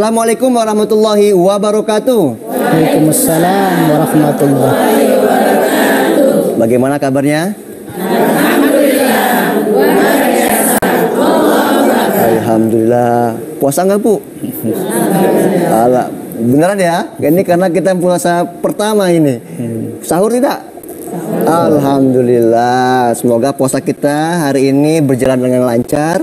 Assalamualaikum warahmatullahi wabarakatuh. Waalaikumsalam warahmatullahi wabarakatuh. Bagaimana kabarnya? Alhamdulillah. Puasa nggak, Bu? Alhamdulillah. Beneran ya? Ini karena kita puasa pertama ini. Sahur tidak? Alhamdulillah. Semoga puasa kita hari ini berjalan dengan lancar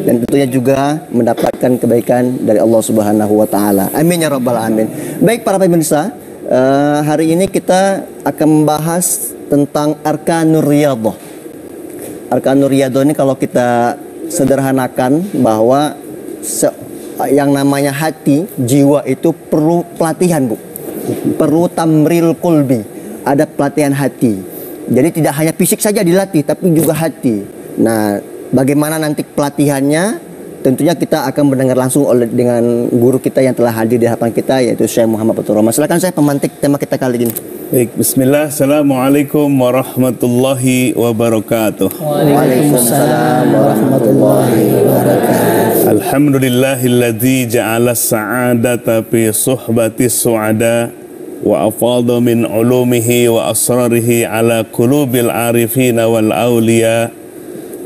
dan tentunya juga mendapatkan kebaikan dari Allah Subhanahu wa taala. Amin ya rabbal alamin. Baik para pemirsa, hari ini kita akan membahas tentang Arkanur Riyadhah. Arkanur Riyadhah ini kalau kita sederhanakan bahwa yang namanya hati, jiwa itu perlu pelatihan, Bu. Perlu tamril qulbi. Ada pelatihan hati. Jadi tidak hanya fisik saja dilatih, tapi juga hati. Nah, bagaimana nanti pelatihannya? Tentunya kita akan mendengar langsung dengan guru kita yang telah hadir di hadapan kita, yaitu Syekh Muhammad Fathur Rahman. Silakan saya pemantik tema kita kali ini. Baik, bismillah. Assalamualaikum warahmatullahi wabarakatuh. Waalaikumsalam warahmatullahi wabarakatuh. Alhamdulillahilladzi ja'ala as-sa'adata fi suhbati su'ada wa afadha min ulumihi wa asrarihi ala qulubil arifina wal awliya.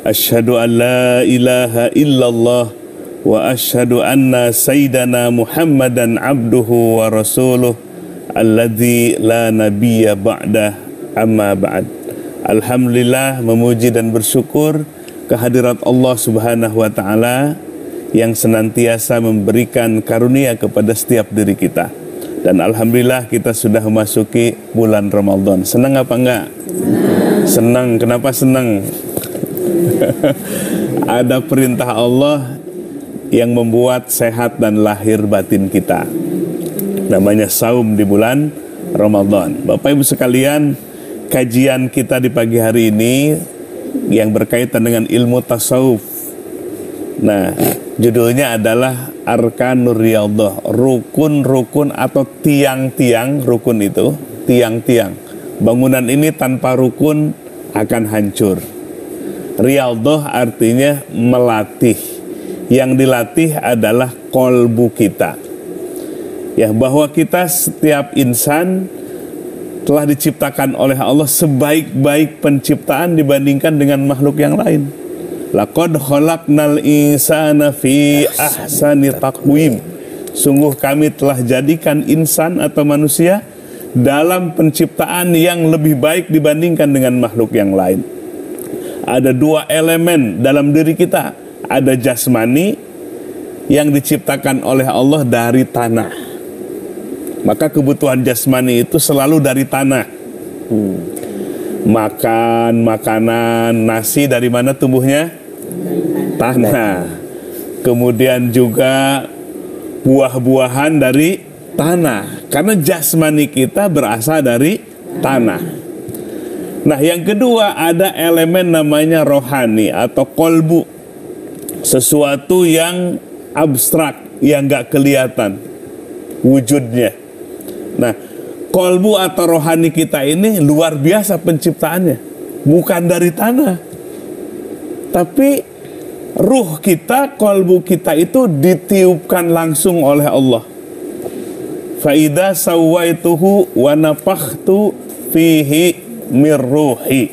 Asyhadu an la ilaha illallah wa asyhadu anna sayyidana Muhammadan abduhu wa rasuluh alladzi la nabiyya ba'dah, amma ba'd. Alhamdulillah, memuji dan bersyukur kehadirat Allah Subhanahu wa taala yang senantiasa memberikan karunia kepada setiap diri kita. Dan alhamdulillah kita sudah memasuki bulan Ramadan. Senang apa enggak? Senang. Kenapa senang? Ada perintah Allah yang membuat sehat dan lahir batin kita. Namanya saum di bulan Ramadan. Bapak Ibu sekalian, kajian kita di pagi hari ini yang berkaitan dengan ilmu tasawuf. Nah, judulnya adalah Arkanur Riyadhah, rukun-rukun atau tiang-tiang. Rukun itu tiang-tiang. Bangunan ini tanpa rukun akan hancur. Riyadhah artinya melatih. Yang dilatih adalah kolbu kita. Ya, bahwa kita setiap insan telah diciptakan oleh Allah sebaik-baik penciptaan dibandingkan dengan makhluk yang lain. Laqad khalaqnal insana fi ahsani taqwim. Sungguh kami telah jadikan insan atau manusia dalam penciptaan yang lebih baik dibandingkan dengan makhluk yang lain. Ada dua elemen dalam diri kita. Ada jasmani yang diciptakan oleh Allah dari tanah. Maka kebutuhan jasmani itu selalu dari tanah. Makan, makanan, nasi dari mana tumbuhnya? Tanah. Kemudian juga buah-buahan dari tanah. Karena jasmani kita berasal dari tanah. Nah, yang kedua ada elemen namanya rohani atau kolbu. Sesuatu yang abstrak, yang gak kelihatan wujudnya. Nah, kolbu atau rohani kita ini luar biasa penciptaannya. Bukan dari tanah. Tapi ruh kita, kolbu kita itu ditiupkan langsung oleh Allah. Faida sawaituhu wa nafakhtu fihi mir ruhi.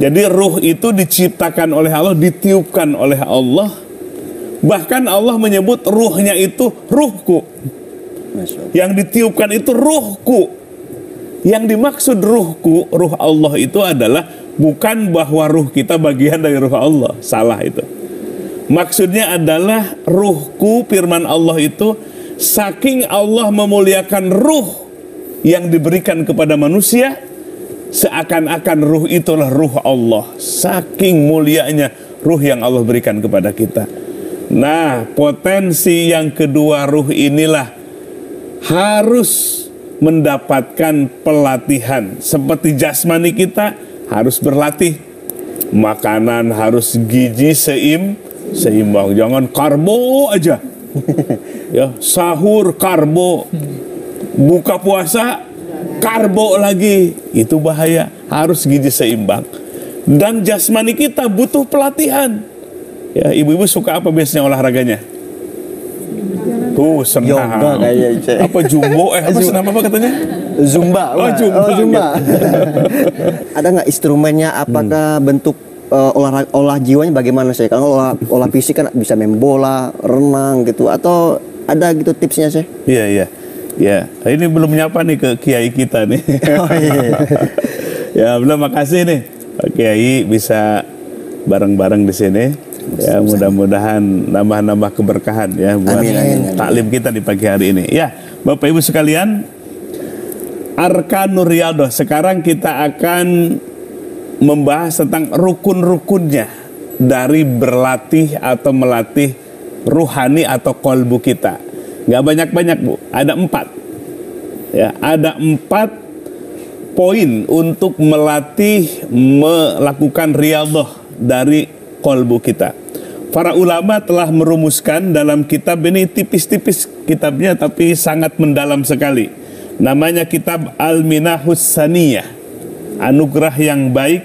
Jadi ruh itu diciptakan oleh Allah, ditiupkan oleh Allah. Bahkan Allah menyebut ruhnya itu ruhku. Yang ditiupkan itu ruhku. Yang dimaksud ruhku, ruh Allah itu adalah bukan bahwa ruh kita bagian dari ruh Allah. Salah itu. Maksudnya adalah ruhku, firman Allah itu, saking Allah memuliakan ruh yang diberikan kepada manusia, seakan-akan ruh itulah ruh Allah. Saking mulianya ruh yang Allah berikan kepada kita. Nah, potensi yang kedua ruh inilah harus mendapatkan pelatihan. Seperti jasmani kita harus berlatih. Makanan harus gizi seimbang. Jangan karbo aja. Ya, sahur karbo. Buka puasa karbo lagi, itu bahaya. Harus gizi seimbang. Dan jasmani kita butuh pelatihan. Ya, ibu-ibu suka apa biasanya olahraganya? senam. Yoga kayaknya, Cek. Apa jumbo? Apa senam apa katanya? Zumba. Oh, Pak. Zumba. Zumba. Ada nggak instrumennya? Apakah bentuk olah jiwanya bagaimana sih? Kalau olah fisik kan bisa main bola, renang gitu, atau ada gitu tipsnya sih? Iya. Ya, ini belum nyapa nih ke kiai kita nih. Oh, iya. Ya, belum, makasih nih Pak Kiai bisa bareng-bareng di sini. Ya, mudah-mudahan nambah-nambah keberkahan ya buat taklim kita di pagi hari ini. Ya, Bapak Ibu sekalian, Arkanur Riyadhah. Sekarang kita akan membahas tentang rukun-rukunnya dari berlatih atau melatih ruhani atau kolbu kita. Nggak banyak-banyak, Bu. Ada 4. Ya, ada 4 poin untuk melatih melakukan riyadhah dari kolbu kita. Para ulama telah merumuskan dalam kitab ini, tipis-tipis kitabnya tapi sangat mendalam sekali. Namanya kitab Al-Minahus Saniyah, anugerah yang baik,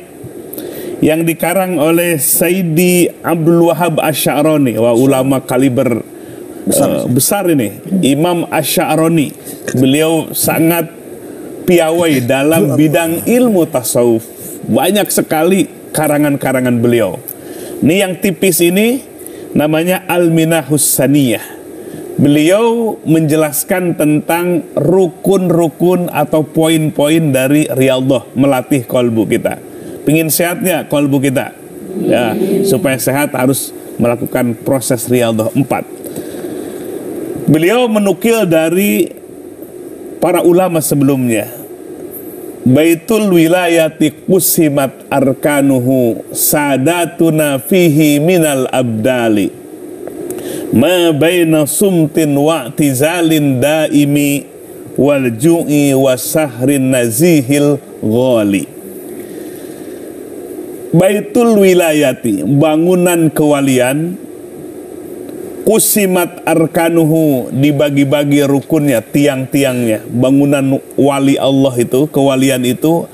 yang dikarang oleh Sayyidi Abdul Wahab Asy'arani. Wah, ulama kaliber besar ini, Imam Asy'arani. Beliau sangat piawai dalam bidang ilmu tasawuf. Banyak sekali karangan-karangan beliau. Ini yang tipis ini namanya Al-Minahus Saniyah. Beliau menjelaskan tentang rukun-rukun atau poin-poin dari riyadhah, melatih kolbu kita. Pengin sehatnya kolbu kita, ya, supaya sehat harus melakukan proses riyadhah 4. Beliau menukil dari para ulama sebelumnya. Baitul wilayati qusimat arkanuhu sadatuna fihi minal abdali ma baina sumtin wa i'tizalin daimi wal ju'i wa sahrin nazihil ghali. Baitul wilayati, bangunan kewalian, qusimat arkanuhu, dibagi-bagi rukunnya, tiang-tiangnya. Bangunan wali Allah itu, kewalian itu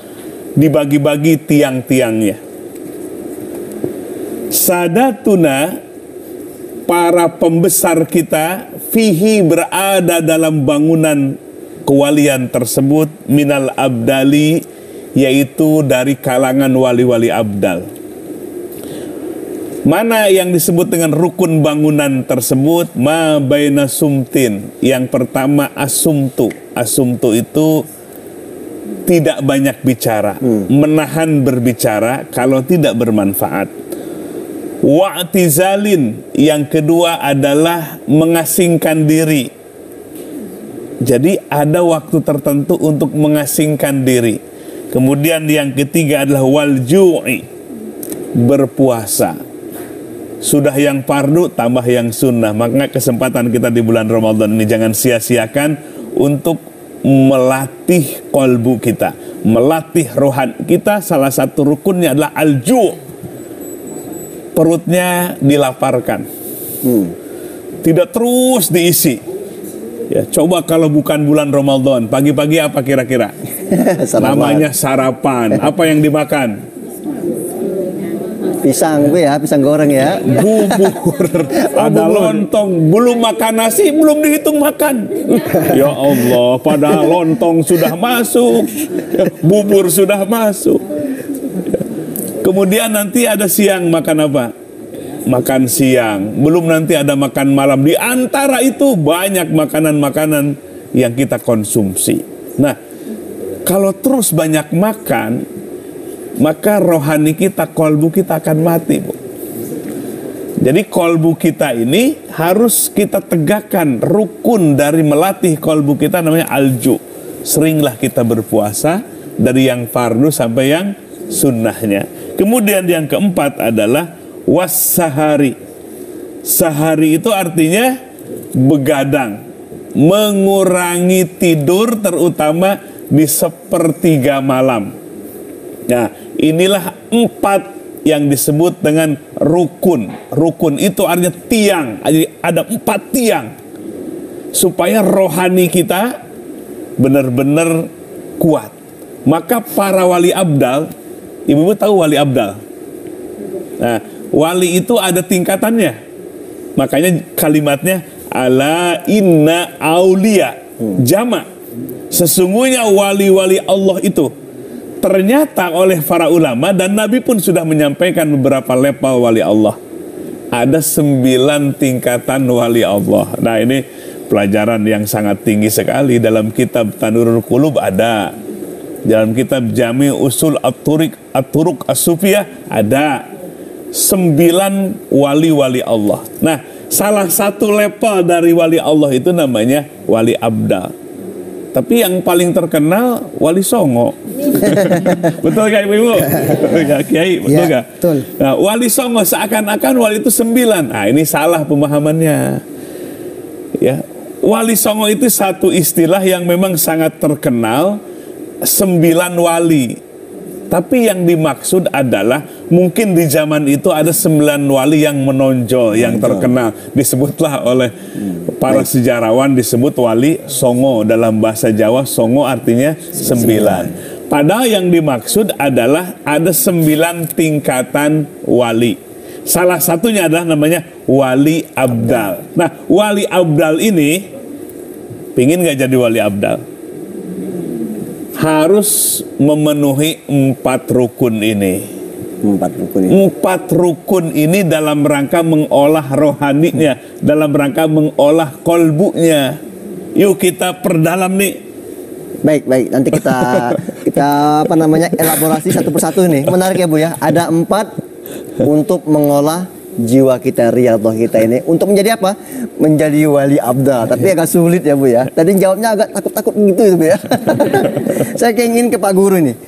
dibagi-bagi tiang-tiangnya. Sadatuna, para pembesar kita, fihi, berada dalam bangunan kewalian tersebut, minal abdali, yaitu dari kalangan wali-wali abdal. Mana yang disebut dengan rukun bangunan tersebut? Ma baina sumtin. Yang pertama asumtu. Asumtu itu tidak banyak bicara, menahan berbicara kalau tidak bermanfaat. Wa'tizalin, yang kedua adalah mengasingkan diri. Jadi ada waktu tertentu untuk mengasingkan diri. Kemudian yang ketiga adalah wal ju'i, berpuasa. Sudah yang fardu tambah yang sunnah. Maka kesempatan kita di bulan Ramadan ini jangan sia-siakan untuk melatih kolbu kita, melatih rohan kita. Salah satu rukunnya adalah al-ju', perutnya dilaparkan, tidak terus diisi. Ya, coba kalau bukan bulan Ramadan, pagi-pagi apa kira-kira? Namanya sarapan. Apa yang dimakan? Pisang, Bu, ya, pisang goreng ya. Bubur, ada lontong, belum makan nasi, belum dihitung makan. Ya Allah, padahal lontong sudah masuk, bubur sudah masuk. Kemudian nanti ada siang, makan apa? Makan siang, belum nanti ada makan malam. Di antara itu banyak makanan-makanan yang kita konsumsi. Nah, kalau terus banyak makan, maka rohani kita, kolbu kita akan mati, Bu. Jadi kolbu kita ini harus kita tegakkan. Rukun dari melatih kolbu kita namanya alju. Seringlah kita berpuasa, dari yang fardu sampai yang sunnahnya. Kemudian yang keempat adalah wassahari. Sahari itu artinya begadang, mengurangi tidur, terutama di sepertiga malam. Nah, inilah 4 yang disebut dengan rukun. Rukun itu artinya tiang. Jadi ada 4 tiang supaya rohani kita benar-benar kuat. Maka para wali abdal, ibu-ibu tahu wali abdal? Nah, wali itu ada tingkatannya. Makanya kalimatnya ala inna aulia jama, sesungguhnya wali-wali Allah itu ternyata oleh para ulama dan Nabi pun sudah menyampaikan beberapa level wali Allah. Ada 9 tingkatan wali Allah. Nah, ini pelajaran yang sangat tinggi sekali. Dalam kitab Tanurul Qulub ada, dalam kitab Jami Usul At-Turuq As-Sufiyah ada 9 wali-wali Allah. Nah, salah satu level dari wali Allah itu namanya wali abdal. Tapi yang paling terkenal wali songo. Betul gak Ibu? Betul gak Kiai? Betul Ya, gak? betul. Nah, wali songo seakan-akan wali itu 9. Nah, ini salah pemahamannya. Ya, wali songo itu satu istilah yang memang sangat terkenal, 9 wali. Tapi yang dimaksud adalah mungkin di zaman itu ada 9 wali yang menonjol, yang terkenal. Disebutlah oleh para sejarawan disebut wali songo. Dalam bahasa Jawa songo artinya 9. Padahal yang dimaksud adalah ada 9 tingkatan wali. Salah satunya adalah namanya wali abdal. Nah, wali abdal ini pingin gak jadi wali abdal? Harus memenuhi 4 rukun ini. 4 rukun ini. 4 rukun ini dalam rangka mengolah rohaninya, dalam rangka mengolah kolbunya. Yuk kita perdalam nih. Baik, nanti kita elaborasi satu persatu nih. Menarik ya Bu ya. Ada 4 untuk mengolah jiwa kita, riyadhah kita ini untuk menjadi apa? Menjadi wali abdal. Tapi agak sulit ya Bu ya. Tadi jawabnya agak takut-takut gitu ya Bu ya. Saya ingin ke Pak Guru nih.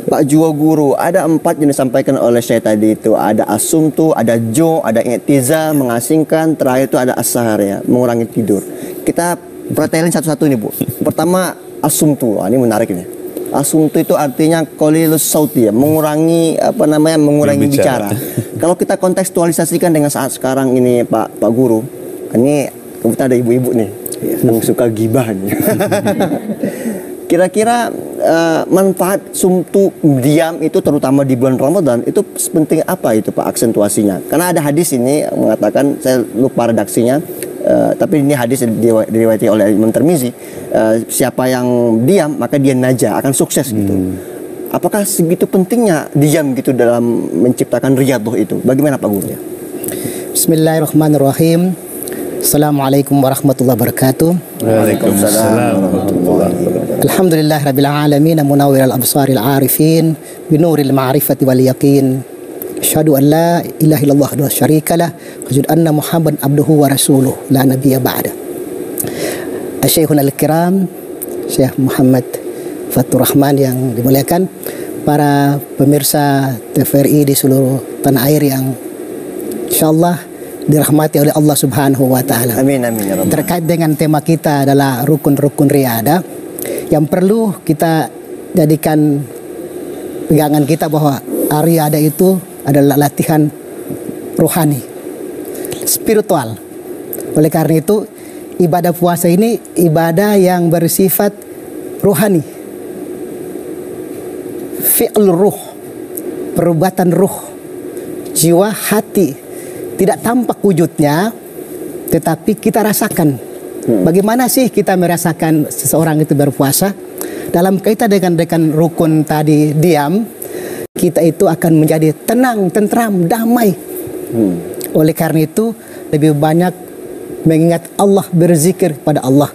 Pak Juwo Guru, ada 4 yang disampaikan oleh saya tadi itu. Ada asumtu, ada ada i'tizal, mengasingkan, terakhir itu ada as-sahar ya, mengurangi tidur. Kita perhatiin satu-satu nih Bu. Pertama asumtu, ini menarik nih. Asumtu itu artinya qalilus sauti ya, mengurangi mengurangi bicara. Kalau kita kontekstualisasikan dengan saat sekarang ini Pak Guru, ini kebetulan ada ibu-ibu nih yang suka gibah nih. Kira-kira manfaat sumtu diam itu terutama di bulan Ramadan itu penting apa itu Pak aksentuasinya? Karena ada hadis ini mengatakan, saya lupa redaksinya, tapi ini hadis diriwayati oleh Imam Tirmizi, siapa yang diam maka dia najah, akan sukses gitu. Apakah segitu pentingnya diam gitu dalam menciptakan riyadhah itu? Bagaimana Pak Guru? Bismillahirrahmanirrahim. Assalamualaikum warahmatullahi wabarakatuh. Waalaikumsalam warahmatullahi wabarakatuh. Alhamdulillah rabbil alamin, munawwiril absaril arifin binuril ma'rifati wal yaqin. Asyhadu an la ilaha illallah wa syarikalah wa asyhadu anna Muhammadan abduhu wa rasuluh la nabiyya ba'da. Asy-Syekhul Al-Kiram Syekh Muhammad Fatur Rahman yang dimuliakan, para pemirsa TVRI di seluruh tanah air yang insyaallah dirahmati oleh Allah Subhanahu wa taala. Amin amin ya Rabbal. Terkait dengan tema kita adalah rukun-rukun riyadhah yang perlu kita jadikan pegangan kita bahwa riyadhah itu adalah latihan rohani, spiritual. Oleh karena itu, ibadah puasa ini ibadah yang bersifat rohani. Fi'l ruh, perbuatan ruh, jiwa, hati. Tidak tampak wujudnya, tetapi kita rasakan. Bagaimana sih kita merasakan seseorang itu berpuasa? Dalam kaitan dengan rukun tadi diam, kita itu akan menjadi tenang, tentram, damai. Oleh karena itu lebih banyak mengingat Allah, berzikir pada Allah.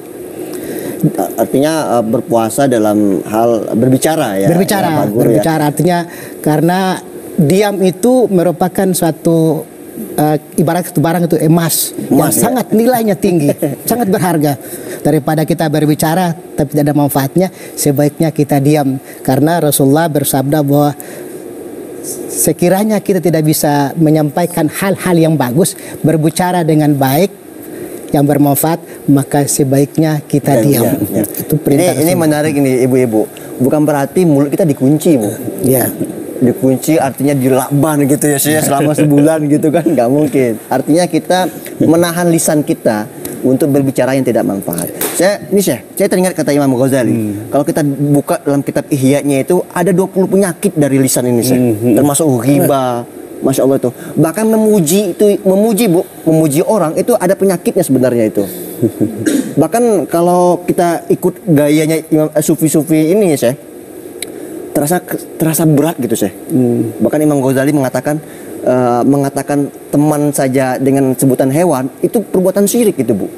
Artinya berpuasa dalam hal berbicara ya. Berbicara, ya, Pak Guru, berbicara ya. artinya karena diam itu merupakan suatu ibarat itu barang itu emas yang sangat nilainya tinggi, sangat berharga. Daripada kita berbicara tapi tidak ada manfaatnya, sebaiknya kita diam. Karena Rasulullah bersabda bahwa sekiranya kita tidak bisa menyampaikan hal-hal yang bagus, berbicara dengan baik yang bermanfaat, maka sebaiknya kita diam. Ya. Itu perintah Ini menarik ini ibu-ibu. Bukan berarti mulut kita dikunci Bu. Ya. Dikunci artinya dilakban gitu ya selama sebulan gitu kan, nggak mungkin. Artinya kita menahan lisan kita untuk berbicara yang tidak manfaat. Saya teringat kata Imam Ghazali. Kalau kita buka dalam kitab Ihya-nya itu ada 20 penyakit dari lisan ini termasuk ghibah, Masya Allah itu. Bahkan memuji orang itu ada penyakitnya sebenarnya itu. Bahkan kalau kita ikut gayanya Imam Sufi-Sufi ini ya, terasa berat gitu sih. Bahkan Imam Ghazali mengatakan teman saja dengan sebutan hewan itu perbuatan syirik itu, Bu.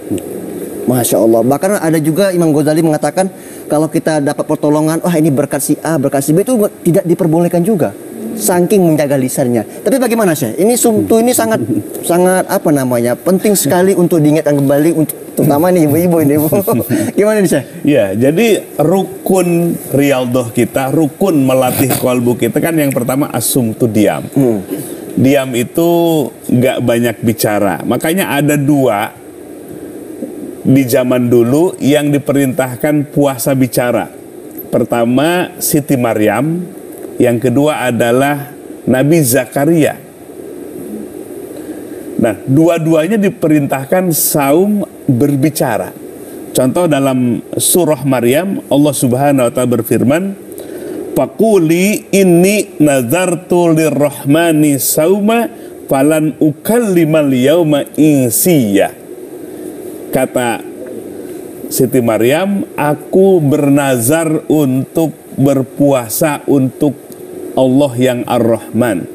Masya Allah. Bahkan ada juga Imam Ghazali mengatakan kalau kita dapat pertolongan, wah ini berkat si A, berkat si B, itu tidak diperbolehkan juga. Saking menjaga lisannya. Tapi bagaimana sih? Ini sumtu ini sangat penting sekali untuk diingatkan kembali, terutama nih ibu-ibu ini, Bu. Gimana nih sih? Ya, jadi rukun riyadhah kita, rukun melatih kolbu kita kan yang pertama asumtu diam. Diam itu nggak banyak bicara. Makanya ada dua di zaman dulu yang diperintahkan puasa bicara. Pertama Siti Maryam, yang kedua adalah Nabi Zakaria. Nah, dua-duanya diperintahkan saum berbicara. Contoh dalam surah Maryam, Allah Subhanahu wa taala berfirman, "Faquli inni nazartu lirrahmani sauma falan ukallimal yauma insiya." Kata Siti Maryam, aku bernazar untuk berpuasa untuk Allah yang Ar-Rahman.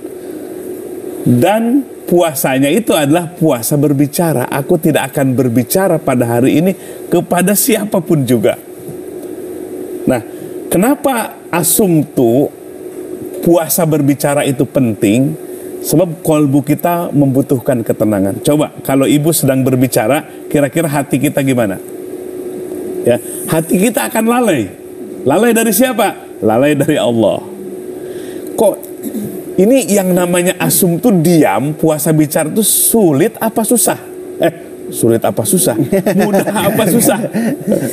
Dan puasanya itu adalah puasa berbicara. Aku tidak akan berbicara pada hari ini kepada siapapun juga. Nah, kenapa asumtu puasa berbicara itu penting? Sebab kolbu kita membutuhkan ketenangan. Coba kalau ibu sedang berbicara, kira-kira hati kita gimana? Ya, hati kita akan lalai. Lalai dari siapa? Lalai dari Allah. Kok ini yang namanya asumtu diam, puasa bicara itu sulit apa susah? Sulit apa susah? Mudah apa susah?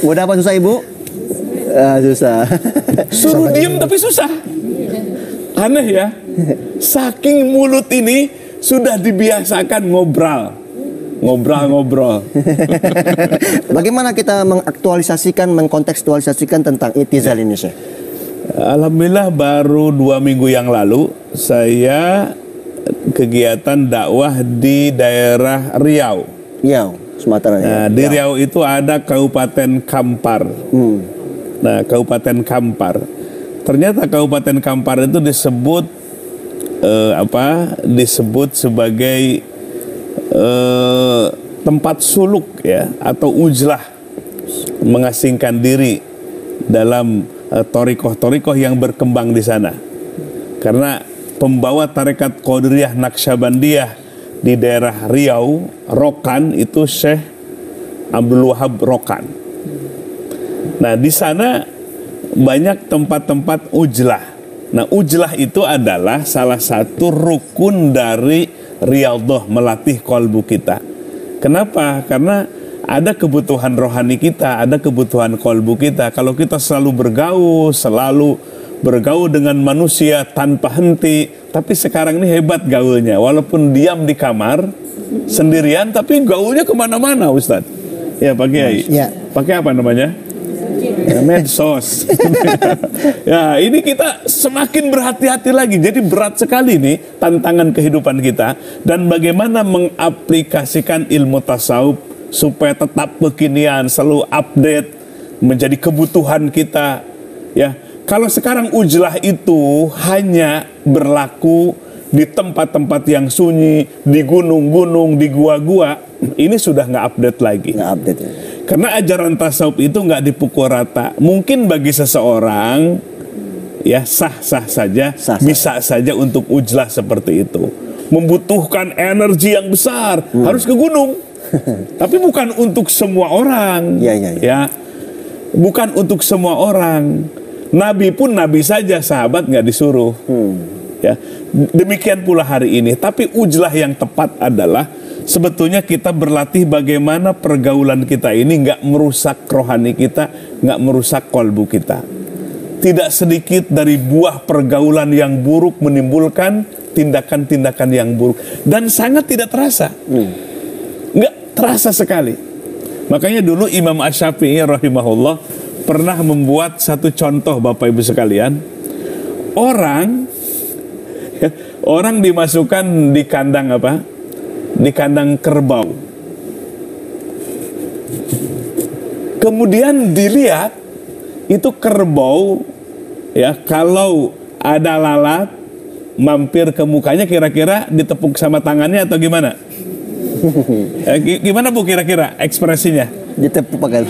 Mudah apa susah, Ibu? Susah. Suruh diam tapi susah. Aneh ya. Saking mulut ini sudah dibiasakan ngobrol. Bagaimana kita mengkontekstualisasikan tentang i'tizal ini, Syekh? Alhamdulillah baru 2 minggu yang lalu saya kegiatan dakwah di daerah Riau. Sumatera. Nah, di Riau itu ada Kabupaten Kampar. Nah, Kabupaten Kampar. Ternyata Kabupaten Kampar itu disebut sebagai tempat suluk ya, atau ujlah, mengasingkan diri dalam torikoh-torikoh yang berkembang di sana. Karena pembawa tarekat Qadiriyah Naqsyabandiyah di daerah Riau, Rokan, itu Syekh Abdul Wahab Rokan. Nah, di sana banyak tempat-tempat ujlah. Nah, ujlah itu adalah salah satu rukun dari riyadhah, melatih kolbu kita. Kenapa? Karena ada kebutuhan rohani kita, ada kebutuhan kolbu kita. Kalau kita selalu bergaul dengan manusia tanpa henti, tapi sekarang ini hebat gaulnya. Walaupun diam di kamar sendirian, tapi gaulnya kemana-mana, Ustadz. Ya, Pak Kiai. Ya. Pakai apa namanya? Medsos. Ya, ini kita semakin berhati-hati lagi. Jadi berat sekali nih tantangan kehidupan kita, dan bagaimana mengaplikasikan ilmu tasawuf supaya tetap kekinian, selalu update, menjadi kebutuhan kita. Ya, kalau sekarang ujlah itu hanya berlaku di tempat-tempat yang sunyi, di gunung-gunung, di gua-gua, ini sudah nggak update lagi. Nggak update ya. Karena ajaran tasawuf itu nggak dipukul rata. Mungkin bagi seseorang ya sah-sah saja, bisa saja untuk ujlah seperti itu. Membutuhkan energi yang besar, harus ke gunung. Tapi bukan untuk semua orang. Ya, bukan untuk semua orang. Nabi pun nabi saja, sahabat nggak disuruh. Ya, demikian pula hari ini. Tapi ujlah yang tepat adalah sebetulnya kita berlatih bagaimana pergaulan kita ini nggak merusak rohani kita, nggak merusak kolbu kita. Tidak sedikit dari buah pergaulan yang buruk menimbulkan tindakan-tindakan yang buruk, dan sangat tidak terasa, nggak terasa sekali. Makanya dulu Imam Asy-Syafi'i rahimahullah pernah membuat satu contoh, Bapak Ibu sekalian. Orang Orang dimasukkan di kandang apa? Di kandang kerbau. Kemudian dilihat itu kerbau, ya, kalau ada lalat mampir ke mukanya, kira-kira ditepuk sama tangannya atau gimana? Gimana Bu kira-kira ekspresinya? Ditepuk kan?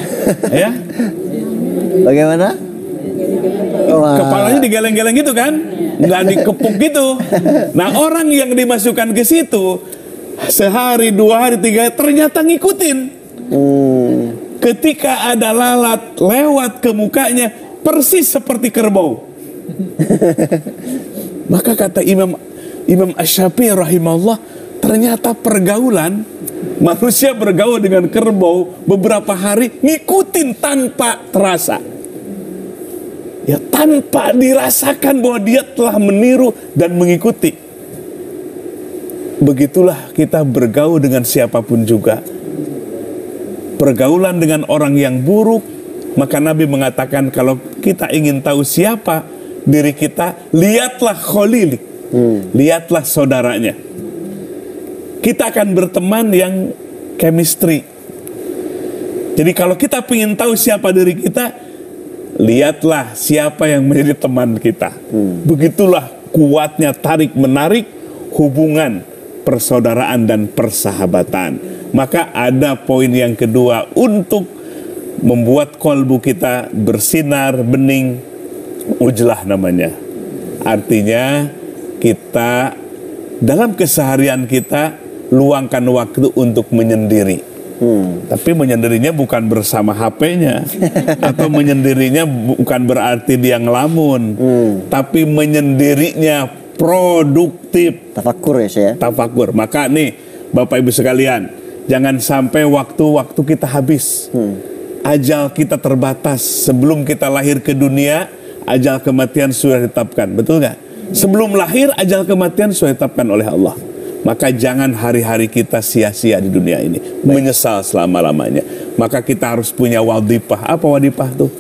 Ya? Bagaimana? Wah. Kepalanya digeleng-geleng gitu kan? Nggak dikepuk gitu. Nah, orang yang dimasukkan ke situ sehari, 2 hari, 3 hari ternyata ngikutin. Ketika ada lalat lewat ke mukanya persis seperti kerbau. Maka kata Imam Asy-Syafi'i rahimahullah, ternyata pergaulan manusia bergaul dengan kerbau beberapa hari ngikutin tanpa terasa. Ya, tanpa dirasakan bahwa dia telah meniru dan mengikuti. Begitulah kita bergaul dengan siapapun juga. Pergaulan dengan orang yang buruk, maka Nabi mengatakan kalau kita ingin tahu siapa diri kita, lihatlah khalili, lihatlah saudaranya. Kita akan berteman yang chemistry. Jadi kalau kita ingin tahu siapa diri kita, lihatlah siapa yang menjadi teman kita. Begitulah kuatnya tarik-menarik hubungan persaudaraan dan persahabatan. Maka ada poin yang kedua untuk membuat kolbu kita bersinar, bening, ujlah namanya. Artinya kita dalam keseharian kita luangkan waktu untuk menyendiri. Tapi menyendirinya bukan bersama HP-nya, atau menyendirinya bukan berarti dia ngelamun, tapi menyendirinya produktif. Tafakur ya saya. Tafakur. Maka nih Bapak Ibu sekalian, jangan sampai waktu-waktu kita habis. Ajal kita terbatas. Sebelum kita lahir ke dunia, ajal kematian sudah ditetapkan. Betul nggak? Sebelum lahir, ajal kematian sudah ditetapkan oleh Allah. Maka jangan hari-hari kita sia-sia di dunia ini, menyesal selama-lamanya. Maka kita harus punya wadhifah. Apa wadhifah tuh?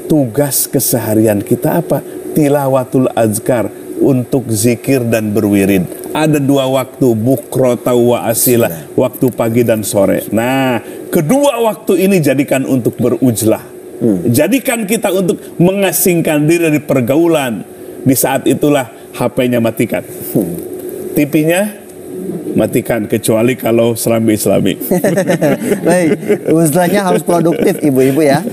Tugas keseharian kita apa? Tilawatul azkar, untuk zikir dan berwirid. Ada 2 waktu, bukrota wa asila, waktu pagi dan sore. Nah, kedua waktu ini jadikan untuk berujlah. Jadikan kita untuk mengasingkan diri dari pergaulan. Di saat itulah HP-nya matikan, TV-nya matikan, kecuali kalau Islami. Baik, uzlahnya harus produktif ibu-ibu ya.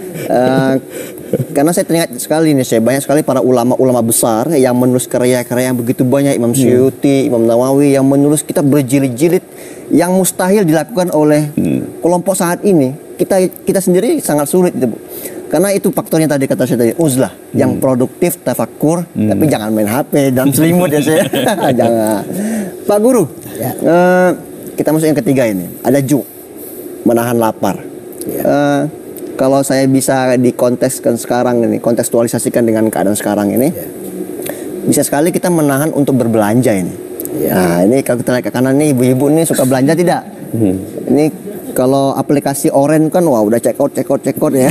Karena saya teringat sekali nih, saya banyak sekali para ulama-ulama besar yang menulis karya-karya yang begitu banyak. Imam Suyuti, Imam Nawawi yang menulis kitab berjilid-jilid yang mustahil dilakukan oleh kelompok saat ini. Kita sendiri sangat sulit itu, Bu. Karena itu faktornya tadi kata saya tadi, uzlah yang produktif, tafakur, tapi jangan main HP dan selimut ya saya. Jangan. Pak Guru, ya. Kita masuk yang ketiga ini. Ada menahan lapar. Ya. Kalau saya bisa dikonteskan sekarang ini, kontekstualisasikan dengan keadaan sekarang ini, bisa sekali kita menahan untuk berbelanja ini. Nah, ini kalau kita lihat ke kanan nih, ibu-ibu nih suka belanja tidak? Ini kalau aplikasi Oren kan, wah udah check out ya.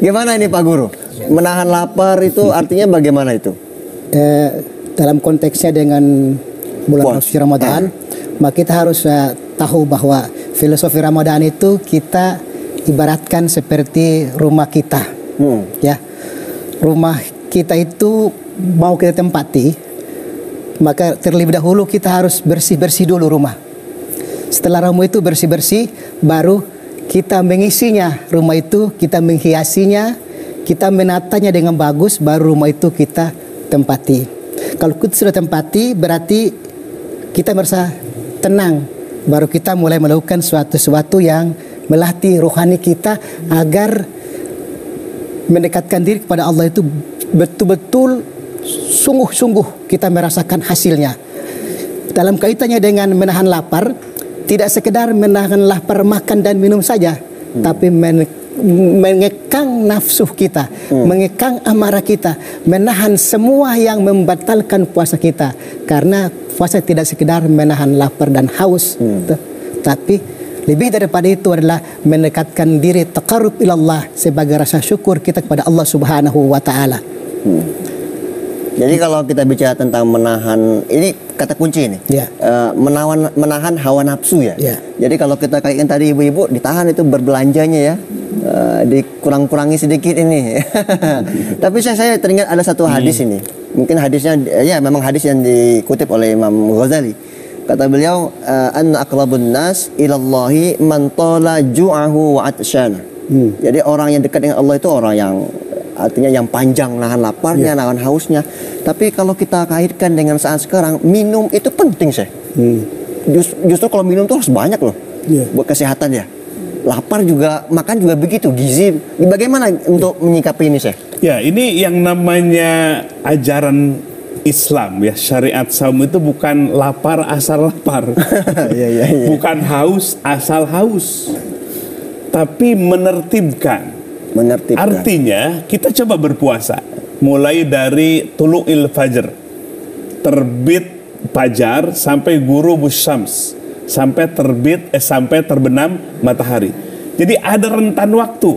Gimana ini Pak Guru? Menahan lapar itu artinya bagaimana itu? Dalam konteksnya dengan bulan suci Ramadan, maka kita harus tahu bahwa filosofi Ramadan itu kita ibaratkan seperti rumah kita, ya. Rumah kita itu mau kita tempati, maka terlebih dahulu kita harus bersih-bersih dulu rumah. Setelah rumah itu bersih-bersih, baru kita mengisinya. Rumah itu kita menghiasinya, kita menatanya dengan bagus, baru rumah itu kita tempati. Kalau kita sudah tempati, berarti kita merasa tenang. Baru kita mulai melakukan sesuatu yang melatih rohani kita agar mendekatkan diri kepada Allah itu betul-betul sungguh-sungguh kita merasakan hasilnya. Dalam kaitannya dengan menahan lapar, tidak sekedar menahan lapar makan dan minum saja, tapi mengekang nafsu kita, mengekang amarah kita, menahan semua yang membatalkan puasa kita. Karena puasa tidak sekedar menahan lapar dan haus, tapi lebih daripada itu adalah mendekatkan diri, taqarrub ilallah, sebagai rasa syukur kita kepada Allah Subhanahu wa taala. Jadi kalau kita bicara tentang menahan, ini kata kunci ini, Ya. menahan hawa nafsu ya. Ya. Jadi kalau kita kaitkan tadi ibu-ibu, ditahan itu berbelanjanya ya, dikurang-kurangi sedikit ini. Tapi saya teringat ada satu hadis ini, mungkin hadisnya, ya memang hadis yang dikutip oleh Imam Ghazali. Kata beliau, anna aqrabun nas ilallahi man tala ju'ahu wa atshana. Jadi orang yang dekat dengan Allah itu orang yang artinya yang panjang nahan laparnya, nahan hausnya. Tapi kalau kita kaitkan dengan saat sekarang, minum itu penting sih. Justru kalau minum tuh harus banyak loh, buat kesehatan ya. Lapar juga, makan juga begitu, gizi. Bagaimana untuk menyikapi ini sih? Ya, ini yang namanya ajaran Islam ya, syariat saum itu bukan lapar asal lapar. Iya. Bukan haus asal haus. Tapi menertibkan. Artinya kita coba berpuasa mulai dari tulu'il fajr, terbit fajar, sampai ghurubus syams, sampai sampai terbenam matahari. Jadi ada rentan waktu.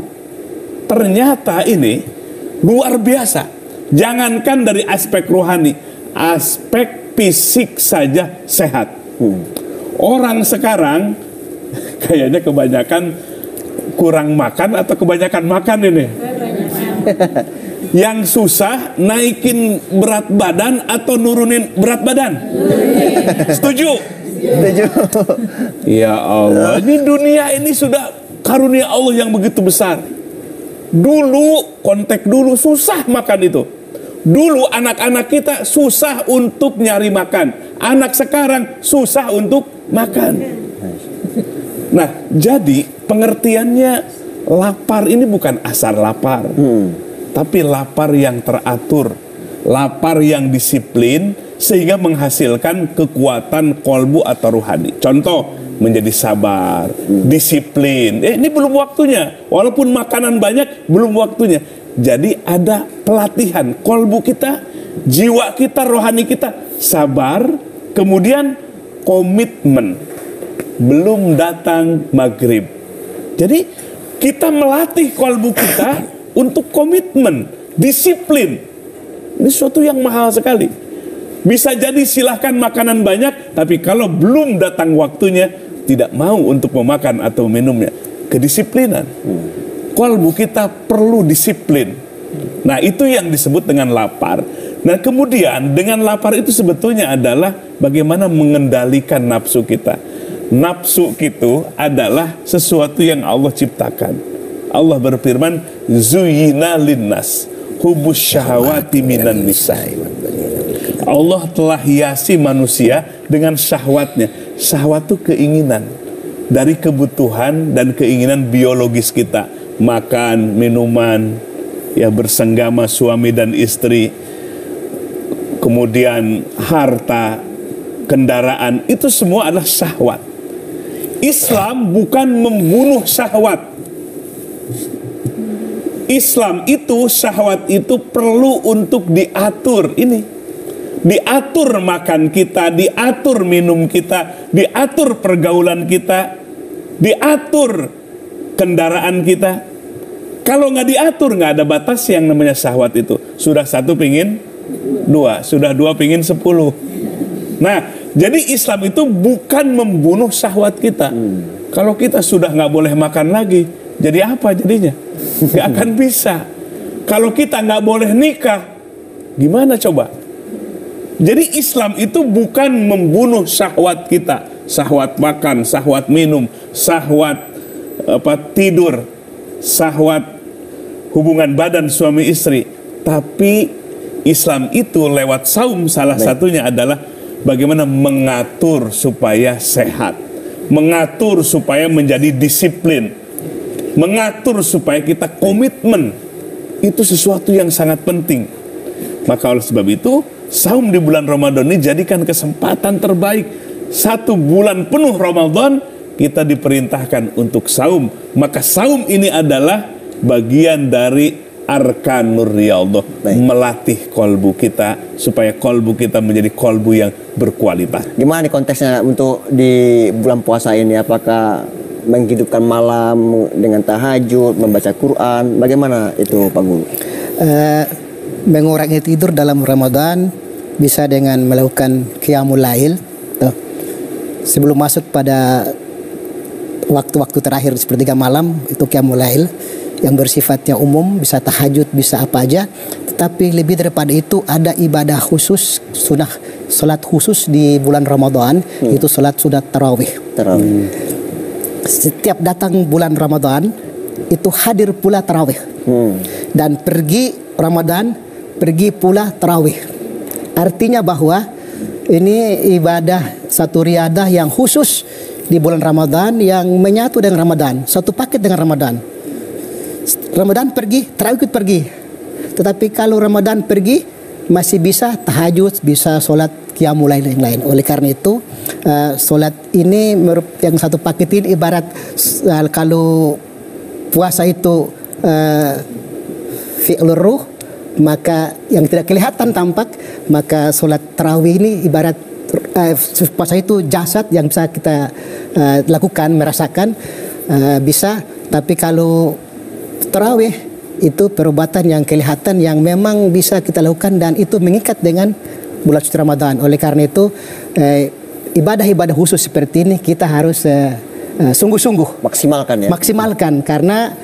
Ternyata ini luar biasa. Jangankan dari aspek rohani, aspek fisik saja sehat. Orang sekarang kayaknya kebanyakan kurang makan atau kebanyakan makan ini. Yang susah naikin berat badan atau nurunin berat badan. Setuju? Ya Allah, ini dunia ini sudah karunia Allah yang begitu besar. Dulu, konteks dulu susah makan itu. Dulu anak-anak kita susah untuk nyari makan. Anak sekarang susah untuk makan. Nah, jadi pengertiannya lapar ini bukan asal lapar, tapi lapar yang teratur, lapar yang disiplin, sehingga menghasilkan kekuatan kolbu atau ruhani. Contoh, menjadi sabar, disiplin. Ini belum waktunya, walaupun makanan banyak, belum waktunya. Jadi ada pelatihan kolbu kita, jiwa kita, rohani kita, sabar, kemudian komitmen. Belum datang maghrib. Jadi kita melatih kolbu kita untuk komitmen, disiplin. Ini sesuatu yang mahal sekali. Bisa jadi silahkan makanan banyak, tapi kalau belum datang waktunya, tidak mau untuk memakan atau minumnya. Kedisiplinan. Kolbu kita perlu disiplin. Nah, itu yang disebut dengan lapar. Nah, kemudian dengan lapar itu sebetulnya adalah bagaimana mengendalikan nafsu kita. Nafsu itu adalah sesuatu yang Allah ciptakan. Allah berfirman, Zuyyina linnas hubus syahwati minan nisa. Allah telah hiasi manusia dengan syahwatnya. Syahwat itu keinginan dari kebutuhan dan keinginan biologis kita. Makan, minuman, ya bersenggama suami dan istri, kemudian harta, kendaraan, itu semua adalah syahwat. Islam bukan membunuh syahwat. Islam itu, syahwat itu perlu untuk diatur. Ini diatur makan kita, diatur minum kita, diatur pergaulan kita, diatur kendaraan kita. Kalau nggak diatur, nggak ada batas yang namanya syahwat itu. Sudah satu pingin dua, sudah dua pingin 10. Nah, jadi Islam itu bukan membunuh syahwat kita. Kalau kita sudah nggak boleh makan lagi, jadi apa jadinya? Nggak akan bisa. Kalau kita nggak boleh nikah, gimana coba? Jadi Islam itu bukan membunuh syahwat kita, syahwat makan, syahwat minum, syahwat tidur, syahwat hubungan badan suami istri. Tapi Islam itu lewat saum salah satunya adalah bagaimana mengatur supaya sehat, mengatur supaya menjadi disiplin, mengatur supaya kita komitmen. Itu sesuatu yang sangat penting. Maka oleh sebab itu, saum di bulan Ramadan ini jadikan kesempatan terbaik. 1 bulan penuh Ramadan kita diperintahkan untuk saum. Maka saum ini adalah bagian dari arkanur riyadhah, melatih kolbu kita supaya kolbu kita menjadi kolbu yang berkualitas. Gimana nih konteksnya untuk di bulan puasa ini? Apakah menghidupkan malam dengan tahajud, membaca Quran? Bagaimana itu Pak Guru? mengurangi tidur dalam Ramadan bisa dengan melakukan qiyamul lail tuh. Sebelum masuk pada waktu-waktu terakhir sepertiga malam itu qiyamul lail yang bersifatnya umum, bisa tahajud, bisa apa aja. Tetapi lebih daripada itu ada ibadah khusus, sunnah salat khusus di bulan Ramadan, itu salat sunat tarawih. Setiap datang bulan Ramadan itu hadir pula tarawih. Dan pergi Ramadan pergi pula tarawih. Artinya bahwa ini ibadah satu riadah yang khusus di bulan Ramadan yang menyatu dengan Ramadan, satu paket dengan Ramadan. Ramadan pergi, tarawih ikut pergi. Tetapi kalau Ramadan pergi masih bisa tahajud, bisa solat qiyamul lail yang lain. Oleh karena itu solat ini yang satu paket ini ibarat kalau puasa itu fi'lur ruh, maka yang tidak kelihatan tampak, maka solat tarawih ini ibarat puasa itu jasad yang bisa kita lakukan, merasakan bisa. Tapi kalau tarawih itu perubatan yang kelihatan yang memang bisa kita lakukan dan itu mengikat dengan bulan suci Ramadan. Oleh karena itu ibadah-ibadah khusus seperti ini kita harus sungguh-sungguh maksimalkan karena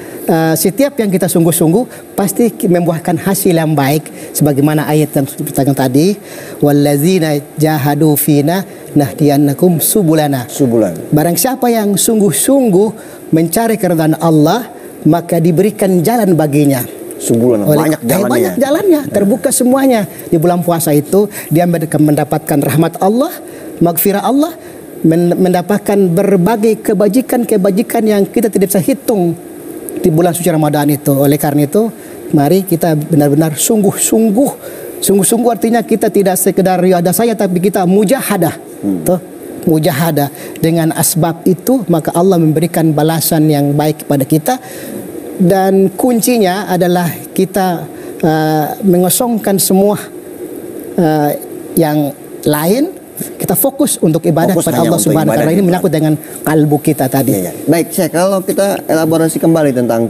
setiap yang kita sungguh-sungguh pasti membuahkan hasil yang baik sebagaimana ayat yang kita tadi, wallazina jahadu fina nahdiyannakum subulana. Barang siapa yang sungguh-sungguh mencari keridhaan Allah maka diberikan jalan baginya. Banyak jalannya, terbuka semuanya. Di bulan puasa itu dia mendapatkan rahmat Allah, maghfirah Allah, mendapatkan berbagai kebajikan yang kita tidak bisa hitung di bulan suci Ramadan itu. Oleh karena itu, mari kita benar-benar sungguh-sungguh artinya kita tidak sekedar riadah saja, tapi kita mujahadah. Mujahadah dengan asbab itu, maka Allah memberikan balasan yang baik kepada kita. Dan kuncinya adalah kita mengosongkan semua yang lain, kita fokus untuk ibadah kepada Allah Subhanahu wa taala. Ini menyangkut dengan kalbu kita tadi. Baik, Syekh, kalau kita elaborasi kembali tentang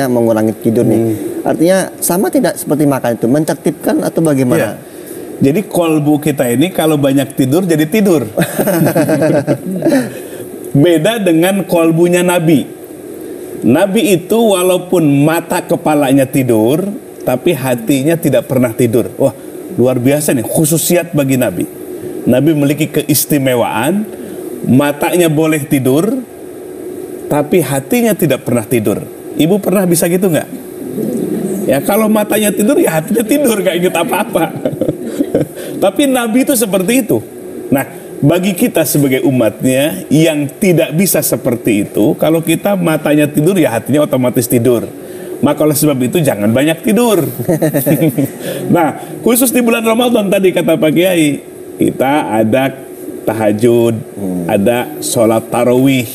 mengurangi tidur nih. Artinya sama tidak seperti makan itu, mentertibkan atau bagaimana? Jadi kolbu kita ini kalau banyak tidur jadi tidur. Beda dengan kolbunya Nabi. Nabi itu walaupun mata kepalanya tidur, tapi hatinya tidak pernah tidur. Wah, luar biasa nih, khususiat bagi Nabi. Nabi memiliki keistimewaan, matanya boleh tidur, tapi hatinya tidak pernah tidur. Ibu pernah bisa gitu nggak? Ya kalau matanya tidur, ya hatinya tidur, nggak inget apa-apa. Tapi Nabi itu seperti itu. Nah, bagi kita sebagai umatnya yang tidak bisa seperti itu, kalau kita matanya tidur, ya hatinya otomatis tidur. Maka oleh sebab itu jangan banyak tidur. Nah, khusus di bulan Ramadan tadi kata Pak Kiai, kita ada tahajud, ada sholat tarawih.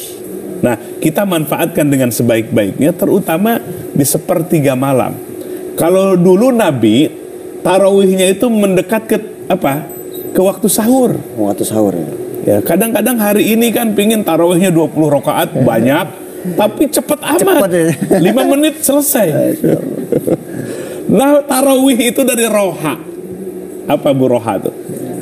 Nah, kita manfaatkan dengan sebaik-baiknya, terutama di sepertiga malam. Kalau dulu Nabi tarawihnya itu mendekat ke ke waktu sahur. Ya, kadang-kadang hari ini kan pingin tarawihnya 20 rakaat banyak, tapi cepat amat. 5 menit selesai. Nah, tarawih itu dari roha. Apa Bu roha itu?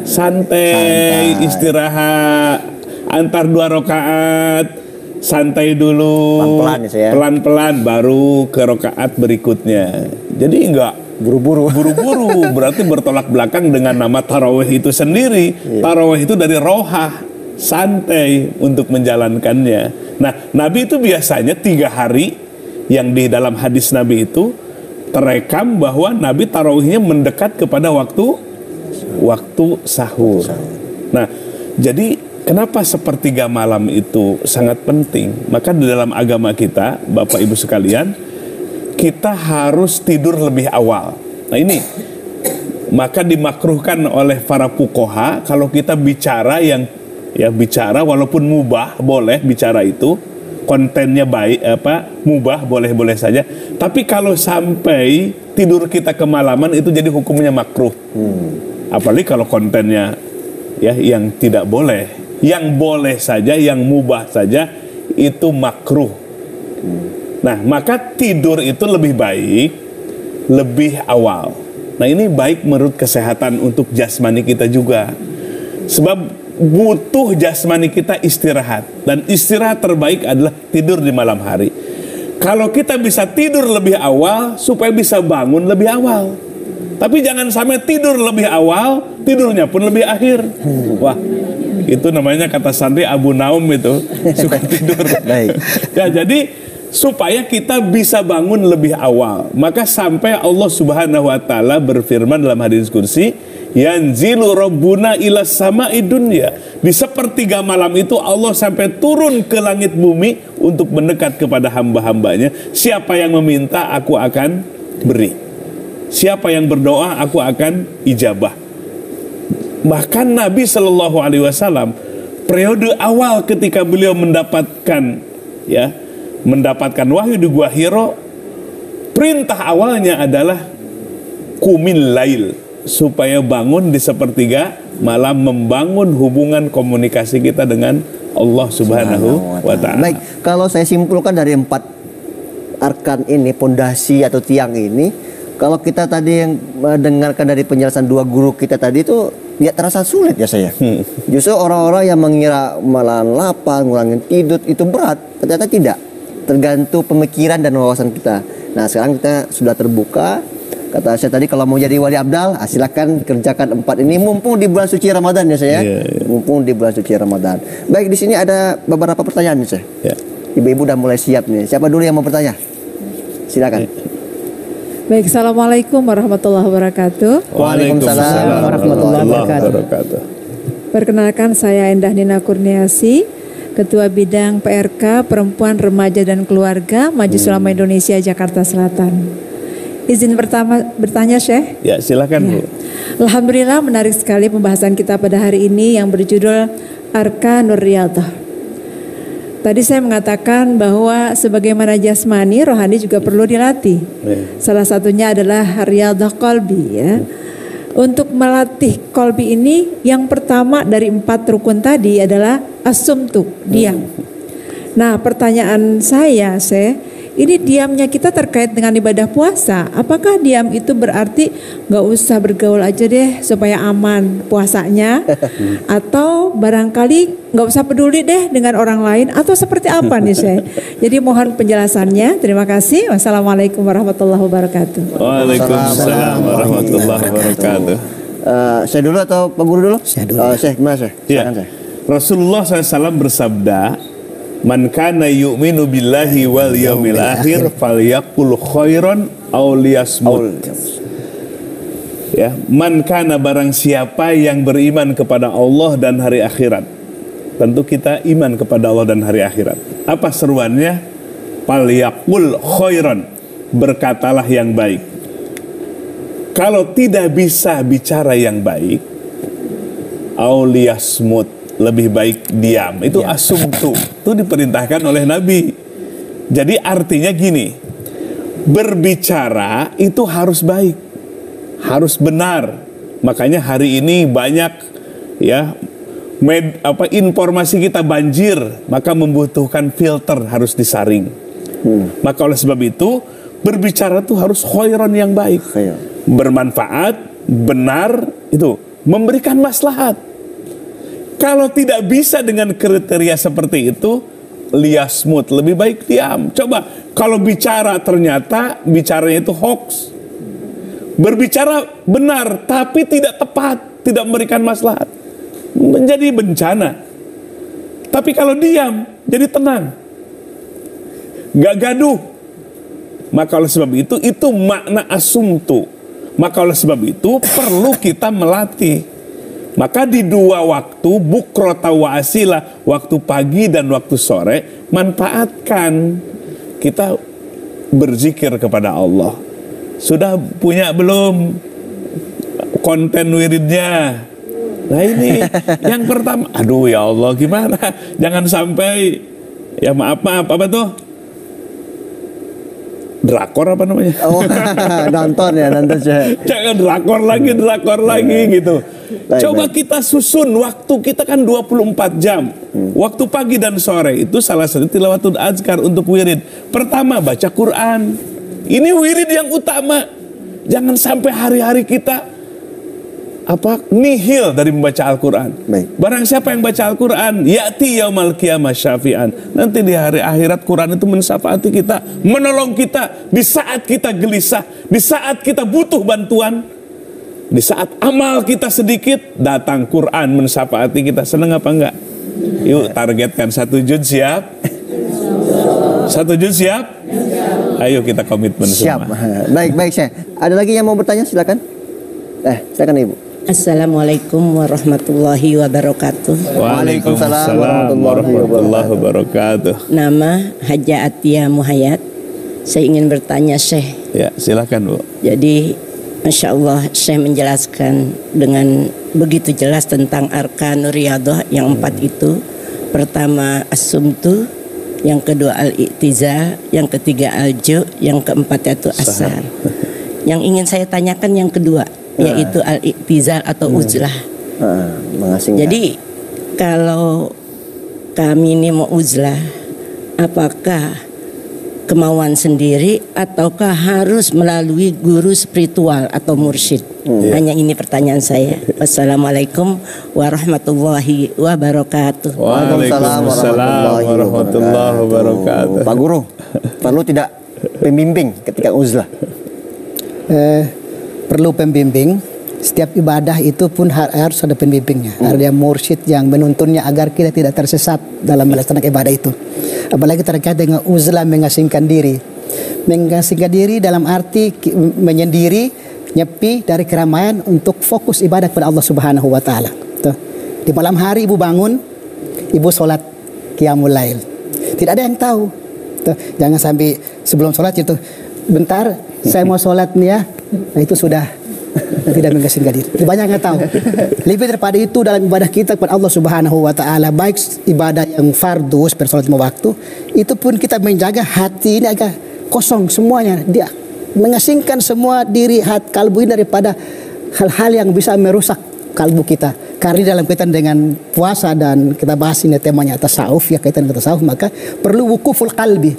Santai, istirahat antar 2 rakaat, santai dulu, pelan-pelan baru ke rakaat berikutnya. Jadi enggak buru-buru, berarti bertolak belakang dengan nama tarawih itu sendiri. Tarawih itu dari rohah, santai untuk menjalankannya. Nah, Nabi itu biasanya 3 hari yang di dalam hadis Nabi itu terekam bahwa Nabi tarawihnya mendekat kepada waktu sahur. Nah, jadi kenapa sepertiga malam itu sangat penting? Maka di dalam agama kita, Bapak Ibu sekalian, kita harus tidur lebih awal. Nah ini, maka dimakruhkan oleh para fuqaha kalau kita bicara bicara walaupun mubah boleh bicara itu, kontennya baik mubah boleh-boleh saja. Tapi kalau sampai tidur kita kemalaman itu jadi hukumnya makruh. Apalagi kalau kontennya yang tidak boleh, yang boleh saja, yang mubah saja itu makruh. Nah, maka tidur itu lebih baik lebih awal. Nah ini baik menurut kesehatan untuk jasmani kita juga. Sebab butuh jasmani kita istirahat. Dan istirahat terbaik adalah tidur di malam hari. Kalau kita bisa tidur lebih awal supaya bisa bangun lebih awal. Tapi jangan sampai tidur lebih awal, tidurnya pun lebih akhir. Wah, itu namanya kata santri Abu Naum itu, suka tidur. Baik. Ya, jadi supaya kita bisa bangun lebih awal. Maka sampai Allah Subhanahu wa taala berfirman dalam hadis kursi, yanzilu rabbuna ila sama'i dunya. Di sepertiga malam itu Allah sampai turun ke langit bumi untuk mendekat kepada hamba-hambanya. Siapa yang meminta, aku akan beri. Siapa yang berdoa, aku akan ijabah. Bahkan Nabi Shallallahu Alaihi Wasallam periode awal ketika beliau mendapatkan wahyu di Gua Hiro, perintah awalnya adalah kumil lail, supaya bangun di sepertiga malam, membangun hubungan komunikasi kita dengan Allah Subhanahu wa Ta'ala. Baik, kalau saya simpulkan dari 4 arkan ini, pondasi atau tiang ini, kalau kita tadi yang mendengarkan dari penjelasan 2 guru kita tadi itu ya terasa sulit ya saya. Justru orang-orang yang mengira malah lapar, ngurangin tidur itu berat, ternyata tidak. Tergantung pemikiran dan wawasan kita. Nah sekarang kita sudah terbuka. Kata saya tadi kalau mau jadi wali abdal, silakan kerjakan 4 ini mumpung di bulan suci Ramadan ya saya. Mumpung di bulan suci Ramadan. Baik, di sini ada beberapa pertanyaan nih saya. Ibu-ibu udah mulai siap nih. Siapa dulu yang mau bertanya? Silakan. Baik, Assalamualaikum warahmatullahi wabarakatuh. Waalaikumsalam warahmatullahi wabarakatuh. Perkenalkan, saya Endah Nina Kurniasi, Ketua Bidang PRK Perempuan, Remaja dan Keluarga Majelis Ulama Indonesia Jakarta Selatan. Izin pertama bertanya, Syekh? Ya, silakan Bu. Alhamdulillah, menarik sekali pembahasan kita pada hari ini yang berjudul Arkanur Riyadhah. Tadi saya mengatakan bahwa sebagaimana jasmani, rohani juga perlu dilatih. Salah satunya adalah riyadhah qalbi ya. Untuk melatih qalbi ini, yang pertama dari 4 rukun tadi adalah as-sumtu, diam. Nah, pertanyaan saya, ini diamnya kita terkait dengan ibadah puasa. Apakah diam itu berarti nggak usah bergaul aja deh supaya aman puasanya? Atau barangkali nggak usah peduli deh dengan orang lain? Atau seperti apa nih Syekh? Jadi mohon penjelasannya. Terima kasih. Wassalamualaikum warahmatullahi wabarakatuh. Waalaikumsalam warahmatullahi wabarakatuh. Saya dulu atau Pak Guru dulu? Saya dulu. Syekh, gimana Syekh? Ya. Rasulullah SAW bersabda, man kana yu'minu billahi wal yaumil akhir falyaqul khairan aw liyasmut. Ya, man kana, barang siapa yang beriman kepada Allah dan hari akhirat. Tentu kita iman kepada Allah dan hari akhirat. Apa seruannya? Falyaqul khairan, berkatalah yang baik. Kalau tidak bisa bicara yang baik, aw liyasmut, lebih baik diam. Itu asumtu. Itu diperintahkan oleh Nabi. Jadi artinya gini, berbicara itu harus baik, harus benar. Makanya hari ini banyak informasi kita banjir, maka membutuhkan filter, harus disaring. Maka oleh sebab itu berbicara itu harus khairan, yang baik, bermanfaat, benar, itu memberikan maslahat. Kalau tidak bisa dengan kriteria seperti itu, liyasmut, lebih baik diam. Coba kalau bicara ternyata bicaranya itu hoax, berbicara benar tapi tidak tepat, tidak memberikan maslahat, menjadi bencana. Tapi kalau diam, jadi tenang, gak gaduh. Maka oleh sebab itu makna asumtu. Maka oleh sebab itu perlu kita melatih. Maka di 2 waktu, bukrota wa asila, waktu pagi dan waktu sore, manfaatkan kita berzikir kepada Allah. Sudah punya belum konten wiridnya? Nah ini yang pertama. Aduh ya Allah, gimana? Jangan sampai, ya maaf apa tuh? Drakor apa namanya? Oh, nonton Syekh. Jangan drakor lagi gitu. Coba kita susun waktu kita kan 24 jam. Waktu pagi dan sore itu salah satu tilawatul azkar untuk wirid. Pertama baca Quran. Ini wirid yang utama. Jangan sampai hari-hari kita nihil dari membaca Al-Quran. Baik. Barang siapa yang baca Al-Quran, ya'ti yaumal qiyamah syafi'an. Nanti di hari akhirat Quran itu mensyafaati kita, menolong kita di saat kita gelisah, di saat kita butuh bantuan, di saat amal kita sedikit, datang Quran mensyafaati kita. Senang apa enggak? Yuk targetkan 1 juz siap? 1 juz siap? Ayo kita komitmen Siap. semua. Baik Syekh. Ada lagi yang mau bertanya? Silakan. Silakan Ibu. Assalamualaikum warahmatullahi wabarakatuh. Waalaikumsalam warahmatullahi wabarakatuh. Nama Haja Atia Muhayyad. Saya ingin bertanya Syekh. Ya, silakan Bu. Jadi Masya Allah Syekh menjelaskan dengan begitu jelas tentang arkanur riyadhah yang 4 itu. Pertama as-sumtu, yang kedua al-i'tizal, yang ketiga al-ju', yang keempat itu asar. Yang ingin saya tanyakan yang kedua, yaitu al-i'tizal atau uzlah. Mengasingkan. Jadi kalau kami ini mau uzlah, apakah kemauan sendiri ataukah harus melalui guru spiritual atau mursyid? Hanya ini pertanyaan saya. Wassalamualaikum warahmatullahi wabarakatuh. Waalaikumsalam warahmatullahi wabarakatuh. Pak Guru, perlu tidak pembimbing ketika uzlah? Perlu pembimbing. Setiap ibadah itu pun harus ada pembimbingnya. Ada mursyid yang menuntunnya agar kita tidak tersesat dalam melaksanakan ibadah itu. Apalagi terkait dengan uzlah, mengasingkan diri. Mengasingkan diri dalam arti menyendiri, nyepi dari keramaian untuk fokus ibadah kepada Allah Subhanahu wa taala. Di malam hari ibu bangun, ibu sholat qiyamul lail. Tidak ada yang tahu. Jangan sampai sebelum sholat itu, bentar saya mau sholat nih ya. Nah itu sudah tidak mengasingkan diri. Banyak yang tahu. Lebih daripada itu dalam ibadah kita kepada Allah Subhanahu wa taala, baik ibadah yang fardu seperti salat 5 waktu, itu pun kita menjaga hati ini agar kosong semuanya. Dia mengasingkan semua diri, hati, kalbu ini daripada hal-hal yang bisa merusak kalbu kita. Karena dalam kaitan dengan puasa dan kita bahas ini temanya tasawuf, ya kaitan dengan tasawuf, maka perlu wukuful kalbi.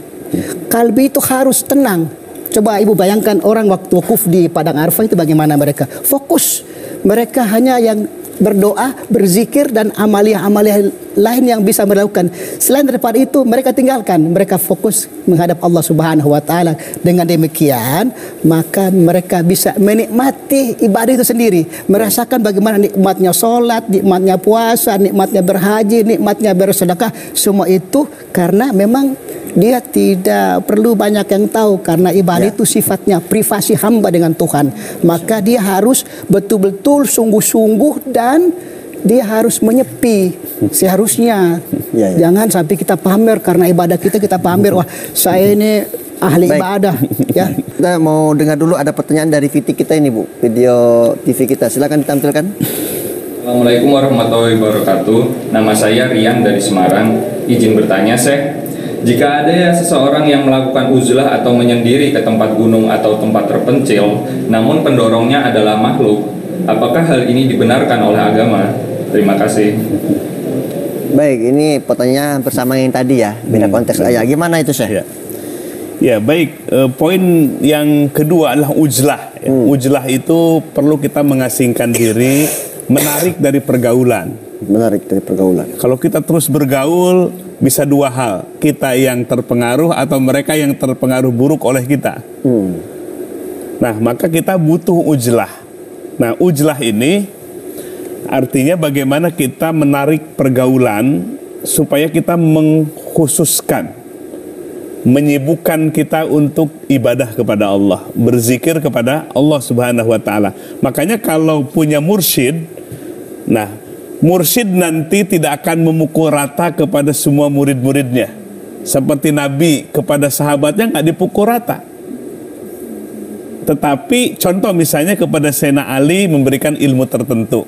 Kalbi itu harus tenang. Coba ibu bayangkan orang waktu wukuf di padang Arafah itu bagaimana mereka fokus. Mereka hanya yang berdoa, berzikir dan amalia-amalia lain yang bisa melakukan. Selain daripada itu mereka tinggalkan. Mereka fokus menghadap Allah Subhanahu wa taala. Dengan demikian maka mereka bisa menikmati ibadah itu sendiri, merasakan bagaimana nikmatnya sholat, nikmatnya puasa, nikmatnya berhaji, nikmatnya bersedekah. Semua itu karena memang dia tidak perlu banyak yang tahu, karena ibadah itu sifatnya privasi hamba dengan Tuhan. Maka dia harus betul-betul sungguh-sungguh dan dia harus menyepi seharusnya. Jangan sampai kita pamer karena ibadah kita pamer, wah saya ini ahli ibadah. Ya. Kita mau dengar dulu, ada pertanyaan dari VT kita ini Bu, video TV kita. Silakan ditampilkan. Assalamualaikum warahmatullahi wabarakatuh. Nama saya Rian dari Semarang. Izin bertanya Syekh, jika ada seseorang yang melakukan uzlah atau menyendiri ke tempat gunung atau tempat terpencil, namun pendorongnya adalah makhluk, apakah hal ini dibenarkan oleh agama? Terima kasih. Baik, ini pertanyaan bersama yang tadi ya, beda konteks aja. Gimana itu Syekh? Ya baik, poin yang kedua adalah uzlah. Uzlah itu perlu kita mengasingkan diri, menarik dari pergaulan. Menarik dari pergaulan. Kalau kita terus bergaul, bisa dua hal, kita yang terpengaruh atau mereka yang terpengaruh buruk oleh kita. Nah maka kita butuh uzlah. Nah uzlah ini artinya bagaimana kita menarik pergaulan supaya kita mengkhususkan, menyibukkan kita untuk ibadah kepada Allah, berzikir kepada Allah Subhanahu wa taala. Makanya kalau punya mursyid, nah mursyid nanti tidak akan memukul rata kepada semua murid-muridnya. Seperti Nabi kepada sahabatnya nggak dipukul rata. Tetapi contoh misalnya kepada Sayyidina Ali memberikan ilmu tertentu.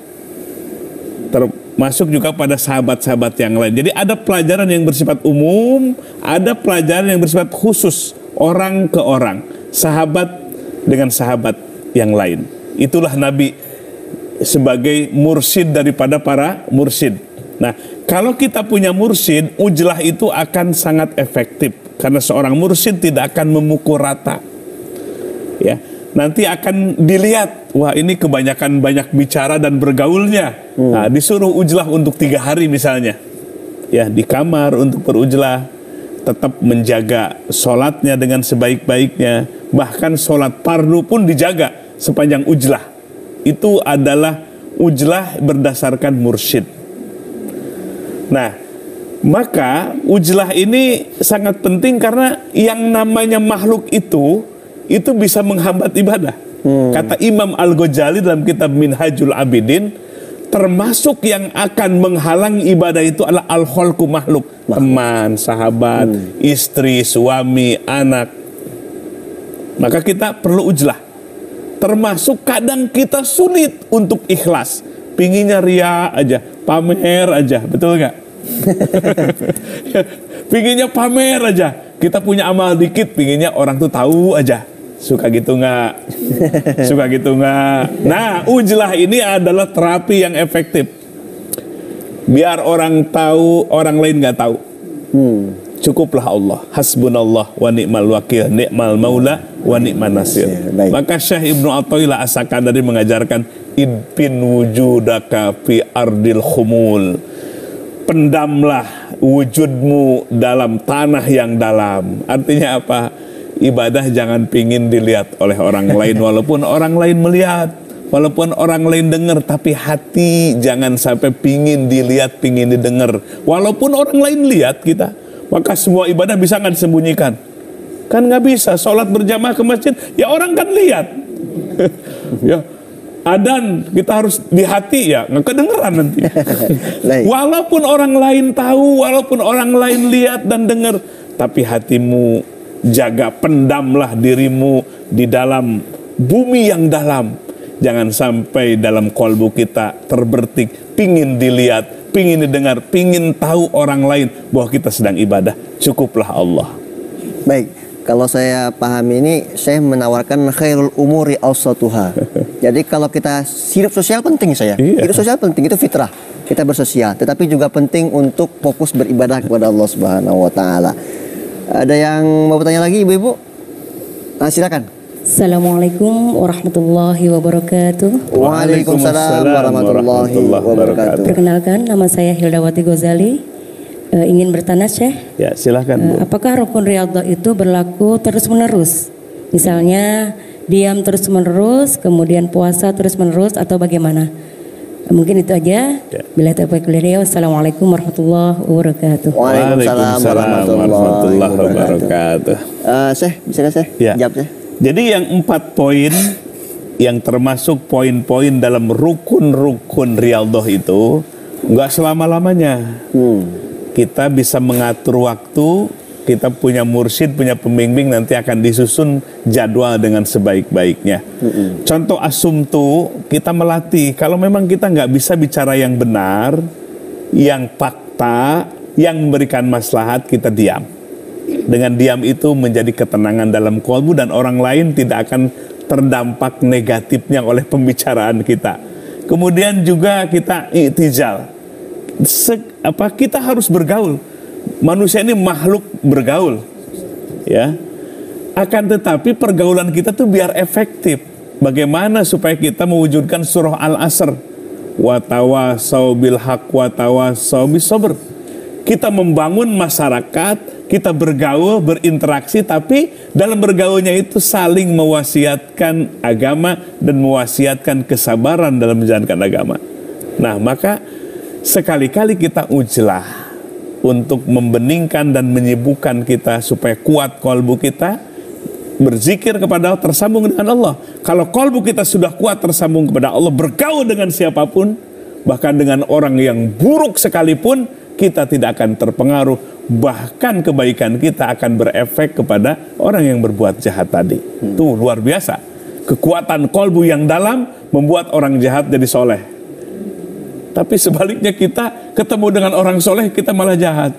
Termasuk juga pada sahabat-sahabat yang lain. Jadi ada pelajaran yang bersifat umum, ada pelajaran yang bersifat khusus, orang ke orang, sahabat dengan sahabat yang lain. Itulah Nabi sebagai mursyid daripada para mursyid. Nah, kalau kita punya mursyid, uzlah itu akan sangat efektif karena seorang mursyid tidak akan memukul rata. Ya. nanti akan dilihat, wah ini kebanyakan banyak bicara dan bergaulnya. Nah, disuruh ujlah untuk 3 hari misalnya, ya di kamar untuk berujlah, tetap menjaga sholatnya dengan sebaik-baiknya, bahkan sholat fardu pun dijaga sepanjang ujlah. Itu adalah ujlah berdasarkan mursyid. Nah, maka ujlah ini sangat penting karena yang namanya makhluk itu bisa menghambat ibadah. Kata Imam Al-Ghazali dalam kitab Minhajul Abidin, termasuk yang akan menghalangi ibadah itu adalah al-khalqu makhluk. Teman, sahabat, istri, suami, anak. Maka kita perlu ujlah. Termasuk kadang kita sulit untuk ikhlas. Pinginnya ria aja, pamer aja, betul nggak? Pinginnya pamer aja. Kita punya amal dikit, pinginnya orang tuh tahu aja. Suka gitu nggak? Suka gitu nggak? Nah, ujlah ini adalah terapi yang efektif. Biar orang tahu, orang lain nggak tahu. Cukuplah Allah. Hasbunallah wa ni'mal wakil, ni'mal maula wa ni'man nasir. Maka Syekh Ibnu Athaillah As-Sakandari mengajarkan, idpin wujudaka fi ardil khumul. Pendamlah wujudmu dalam tanah yang dalam. Artinya apa? Ibadah jangan pingin dilihat oleh orang lain, walaupun orang lain melihat, walaupun orang lain dengar, tapi hati jangan sampai pingin dilihat, pingin didengar. Walaupun orang lain lihat kita, maka semua ibadah bisa nggak disembunyikan? Kan nggak bisa. Sholat berjamaah ke masjid, ya orang kan lihat. Ya, adan kita harus di hati, ya nggak kedengeran nanti. Walaupun orang lain tahu, walaupun orang lain lihat dan dengar, tapi hatimu jaga, pendamlah dirimu di dalam bumi yang dalam. Jangan sampai dalam kolbu kita terbertik pingin dilihat, pingin didengar, pingin tahu orang lain bahwa kita sedang ibadah. Cukuplah Allah. Baik, kalau saya paham ini, saya menawarkan khairul umuri awsatuha. Jadi kalau kita hidup sosial penting saya. Hidup sosial penting, itu fitrah. Kita bersosial, tetapi juga penting untuk fokus beribadah kepada Allah Subhanahu wa taala. Ada yang mau bertanya lagi, ibu-ibu? Silakan. Assalamualaikum warahmatullahi wabarakatuh. Waalaikumsalam warahmatullahi wabarakatuh. Perkenalkan, nama saya Hildawati Ghazali. Ingin bertanya, Syekh. Ya, silakan, Bu. Apakah rukun riyadhah itu berlaku terus-menerus? Misalnya diam terus-menerus, kemudian puasa terus-menerus, atau bagaimana? Mungkin itu aja. Bila taufiq walhidayah. Wassalamualaikum warahmatullahi wabarakatuh. Waalaikumsalam warahmatullahi wabarakatuh. Syekh, bisa Syekh? Ya. Jawab, Syekh. Jadi yang 4 poin yang termasuk poin-poin dalam rukun-rukun riyadhah itu nggak selama-lamanya. Kita bisa mengatur waktu. Kita punya mursyid, punya pembimbing, nanti akan disusun jadwal dengan sebaik-baiknya. Contoh asumtu, kita melatih. Kalau memang kita nggak bisa bicara yang benar, yang fakta, yang memberikan maslahat, kita diam. Dengan diam itu menjadi ketenangan dalam kolbu, dan orang lain tidak akan terdampak negatifnya oleh pembicaraan kita. Kemudian juga kita i'tizal. Kita harus bergaul. Manusia ini makhluk bergaul, ya. Akan tetapi pergaulan kita tuh biar efektif. Bagaimana supaya kita mewujudkan surah Al-Asr, wa tawasau bil haq wa tawasau bis sabr. Kita membangun masyarakat, kita bergaul, berinteraksi, tapi dalam bergaulnya itu saling mewasiatkan agama dan mewasiatkan kesabaran dalam menjalankan agama. Nah, maka sekali-kali kita ujlah untuk membeningkan dan menyibukkan kita supaya kuat kolbu kita, berzikir kepada Allah, tersambung dengan Allah. Kalau kolbu kita sudah kuat tersambung kepada Allah, bergaul dengan siapapun, bahkan dengan orang yang buruk sekalipun, kita tidak akan terpengaruh. Bahkan kebaikan kita akan berefek kepada orang yang berbuat jahat tadi. Itu luar biasa. Kekuatan kolbu yang dalam membuat orang jahat jadi soleh. Tapi sebaliknya kita ketemu dengan orang soleh, kita malah jahat.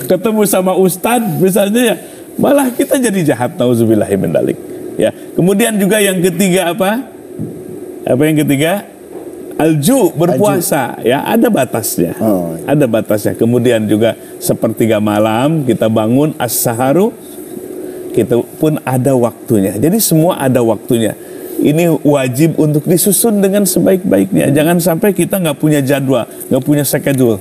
Ketemu sama ustadz misalnya, ya malah kita jadi jahat. Nauzubillahi min dzalik. Ya. Kemudian juga yang ketiga apa? Apa yang ketiga? Alju, berpuasa. Ya, ada batasnya. Ada batasnya. Kemudian juga sepertiga malam kita bangun as-saharu kita pun ada waktunya. Jadi semua ada waktunya. Ini wajib untuk disusun dengan sebaik-baiknya. Jangan sampai kita nggak punya jadwal, nggak punya schedule.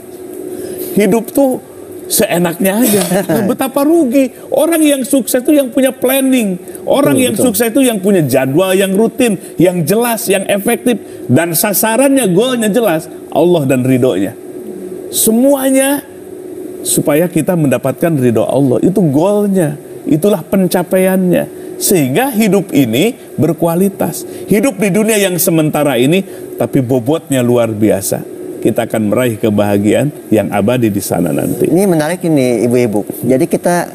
Hidup tuh seenaknya aja. Nah, betapa rugi. Orang yang sukses itu yang punya planning. Orang yang sukses itu yang punya jadwal yang rutin, yang jelas, yang efektif. Dan sasarannya, goalnya jelas. Allah dan ridhonya. Semuanya supaya kita mendapatkan ridho Allah. Itu goalnya. Itulah pencapaiannya. Sehingga hidup ini berkualitas. Hidup di dunia yang sementara ini, tapi bobotnya luar biasa. Kita akan meraih kebahagiaan yang abadi di sana nanti. Ini menarik ini ibu-ibu. Jadi kita